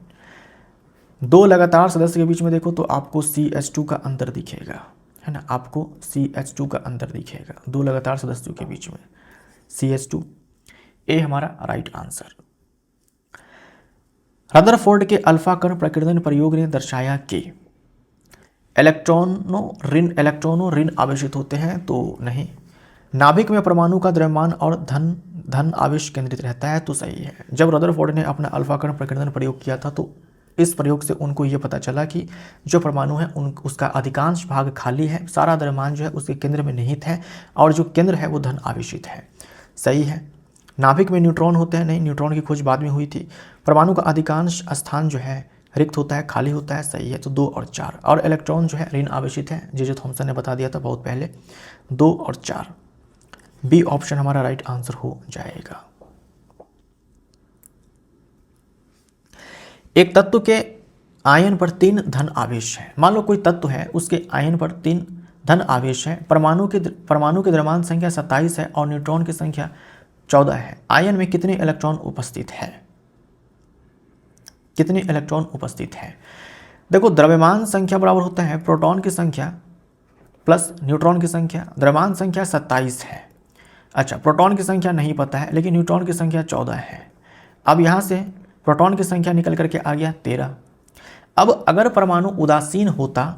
दो लगातार सदस्य के बीच में देखो तो आपको CH2 का अंतर दिखेगा, है ना, आपको CH2 का अंतर दिखेगा दो लगातार सदस्यों के बीच में, CH2। ए हमारा राइट आंसर। रदरफोर्ड के अल्फा कण प्रकीर्णन प्रयोग ने दर्शाया कि इलेक्ट्रॉनों ऋण आवेशित होते हैं, तो नहीं। नाभिक में परमाणु का द्रव्यमान और धन आवेश केंद्रित रहता है, तो सही है। जब रदरफोर्ड ने अपना अल्फा कण प्रकीर्णन प्रयोग किया था तो इस प्रयोग से उनको ये पता चला कि जो परमाणु है उसका अधिकांश भाग खाली है, सारा द्रव्यमान जो है उसके केंद्र में निहित है और जो केंद्र है वो धन आवेशित है, सही है। नाभिक में न्यूट्रॉन होते हैं, नहीं, न्यूट्रॉन की खोज बाद में हुई थी। परमाणु का अधिकांश स्थान जो है रिक्त होता है, खाली होता है, सही है। तो 2 और 4। और इलेक्ट्रॉन जो है ऋण आवेशित है, जे थॉमसन ने बता दिया था बहुत पहले। 2 और 4, बी ऑप्शन हमारा राइट आंसर हो जाएगा। एक तत्व के आयन पर 3 धन आवेश है। मान लो कोई तत्व है, उसके आयन पर 3 धन आवेश है। परमाणु के द्रव्यमान संख्या 27 है और न्यूट्रॉन की संख्या 14 है। आयन में कितने इलेक्ट्रॉन उपस्थित है? कितने इलेक्ट्रॉन उपस्थित है? देखो, द्रव्यमान संख्या बराबर होता है प्रोटॉन की संख्या प्लस न्यूट्रॉन की संख्या। द्रव्यमान संख्या 27 है। अच्छा, प्रोटॉन की संख्या नहीं पता है, लेकिन न्यूट्रॉन की संख्या 14 है। अब यहाँ से प्रोटॉन की संख्या निकल करके आ गया 13। अब अगर परमाणु उदासीन होता,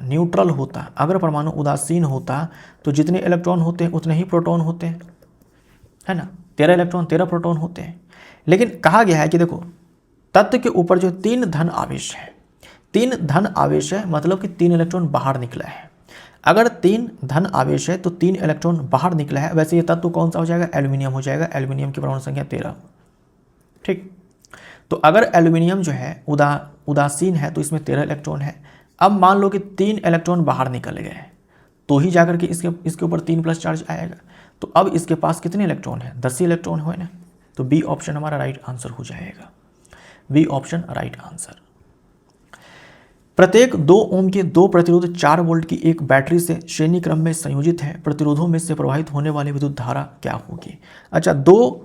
न्यूट्रल होता, अगर परमाणु उदासीन होता तो जितने इलेक्ट्रॉन होते हैं उतने ही प्रोटॉन होते हैं, है ना। 13 इलेक्ट्रॉन 13 प्रोटॉन होते हैं। लेकिन कहा गया है कि देखो, तत्व के ऊपर जो 3 धन आवेश है, 3 धन आवेश है, मतलब कि 3 इलेक्ट्रॉन बाहर निकला है। अगर 3 धन आवेश है तो 3 इलेक्ट्रॉन बाहर निकला है। वैसे ये तत्व कौन सा हो जाएगा? एल्यूमिनियम हो जाएगा। एल्यूमिनियम की परमाणु संख्या 13, ठीक। तो अगर एल्यूमिनियम जो है उदासीन है तो इसमें 13 इलेक्ट्रॉन है। अब मान लो कि 3 इलेक्ट्रॉन बाहर निकल गए तो ही जाकर के इसके ऊपर 3 प्लस चार्ज आएगा। तो अब इसके पास कितने इलेक्ट्रॉन है? 10 इलेक्ट्रॉन है ना। तो बी ऑप्शन हमारा राइट आंसर हो जाएगा। B option right answer. प्रत्येक 2 ओम के 2 प्रतिरोध 4 वोल्ट की एक बैटरी से श्रेणी क्रम में संयोजित है। प्रतिरोधों में से प्रवाहित होने वाली विद्युत धारा क्या होगी? अच्छा, 2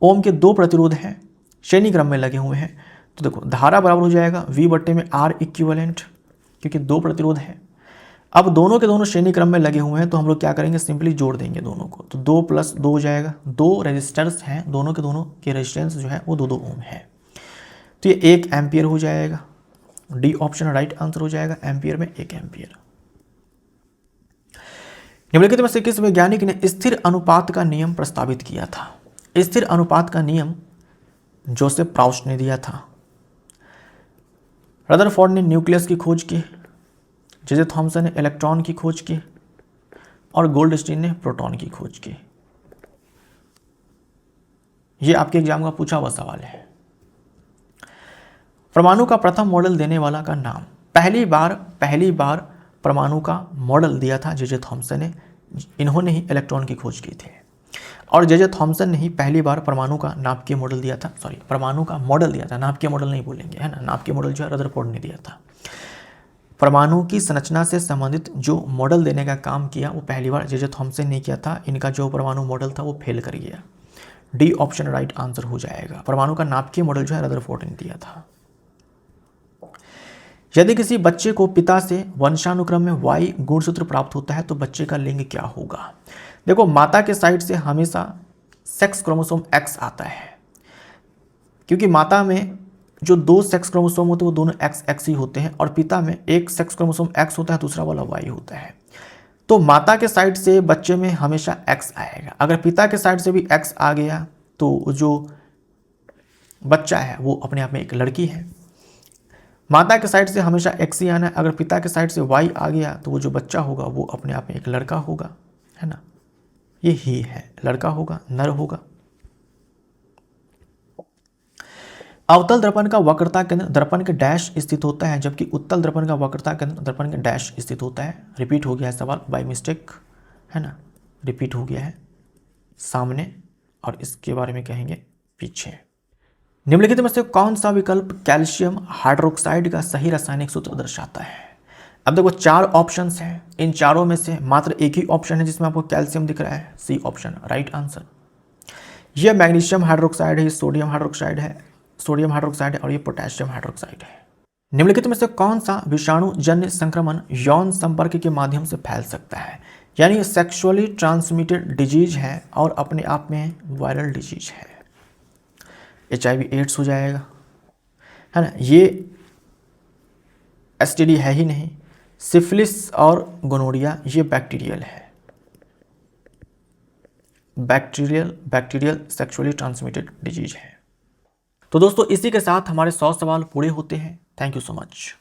ओम के 2 प्रतिरोध हैं, श्रेणी क्रम में लगे हुए हैं, तो देखो धारा बराबर हो जाएगा V/R इक्विवेलेंट, क्योंकि 2 प्रतिरोध है। अब दोनों के दोनों श्रेणी क्रम में लगे हुए हैं तो हम लोग क्या करेंगे? सिंपली जोड़ देंगे दोनों को, तो 2 + 2 हो जाएगा। 2 रेजिस्टर्स हैं, दोनों के दोनों के रेजिस्टेंस जो है वो 2-2 ओम है, तो ये 1 एम्पियर हो जाएगा। डी ऑप्शन राइट आंसर हो जाएगा। एम्पियर में 1 एम्पियर। निम्नलिखित में से किस वैज्ञानिक ने स्थिर अनुपात का नियम प्रस्तावित किया था? स्थिर अनुपात का नियम जोसेफ प्राउस्ट ने दिया था। रदरफोर्ड ने न्यूक्लियस की खोज की, जे थॉमसन ने इलेक्ट्रॉन की खोज की और गोल्डस्टीन ने प्रोटॉन की खोज की। ये आपके एग्जाम का पूछा हुआ सवाल है। परमाणु का प्रथम मॉडल देने वाला का नाम? पहली बार परमाणु का मॉडल दिया था जे थॉमसन ने। इन्होंने ही इलेक्ट्रॉन की खोज की थी और जे थॉमसन ने ही पहली बार परमाणु का नाभिकीय मॉडल दिया था। परमाणु का मॉडल दिया था, नाभिकीय मॉडल नहीं बोलेंगे, है ना। नाभिकीय मॉडल जो है रदरफोर्ड ने दिया था। परमाणु की संरचना से संबंधित जो मॉडल देने का काम किया वो पहली बार जे थॉमसन ने किया था। इनका जो परमाणु मॉडल था वो फेल कर गया। डी ऑप्शन राइट आंसर हो जाएगा। परमाणु का नाभिकीय मॉडल जो है रदरफोर्ड ने दिया था। यदि किसी बच्चे को पिता से वंशानुक्रम में Y गुणसूत्र प्राप्त होता है तो बच्चे का लिंग क्या होगा? देखो, माता के साइड से हमेशा सेक्स क्रोमोसोम X आता है, क्योंकि माता में जो 2 सेक्स क्रोमोसोम होते हैं वो दोनों XX ही होते हैं, और पिता में एक सेक्स क्रोमोसोम X होता है, दूसरा वाला Y होता है। तो माता के साइड से बच्चे में हमेशा X आएगा। अगर पिता के साइड से भी X आ गया तो जो बच्चा है वो अपने आप में एक लड़की है। माता के साइड से हमेशा X ही आना है। अगर पिता के साइड से Y आ गया तो वो जो बच्चा होगा वो अपने आप में एक लड़का होगा, है ना। ये ही है, लड़का होगा, नर होगा। अवतल दर्पण का वक्रता केंद्र दर्पण के डैश स्थित होता है, जबकि उत्तल दर्पण का वक्रता केंद्र दर्पण के डैश स्थित होता है। रिपीट हो गया है सवाल बाय मिस्टेक, है ना, रिपीट हो गया है। सामने और इसके बारे में कहेंगे पीछे। निम्नलिखित में से कौन सा विकल्प कैल्शियम हाइड्रोक्साइड का सही रासायनिक सूत्र दर्शाता है? अब देखो 4 ऑप्शंस हैं, इन चारों में से मात्र एक ही ऑप्शन है जिसमें आपको कैल्शियम दिख रहा है, सी ऑप्शन राइट आंसर। ये मैग्नीशियम हाइड्रोक्साइड है, ये सोडियम हाइड्रोक्साइड है, और ये पोटेशियम हाइड्रोक्साइड है। निम्नलिखित में से कौन सा विषाणु जन्य संक्रमण यौन संपर्क के माध्यम से फैल सकता है? यानी सेक्सुअली ट्रांसमिटेड डिजीज है और अपने आप में वायरल डिजीज है। HIV एड्स हो जाएगा, है ना, ये STD है ही नहीं। सिफिलिस और गोनोरिया ये बैक्टीरियल है, बैक्टीरियल सेक्सुअली ट्रांसमिटेड डिजीज है। तो दोस्तों इसी के साथ हमारे 100 सवाल पूरे होते हैं। Thank you so much.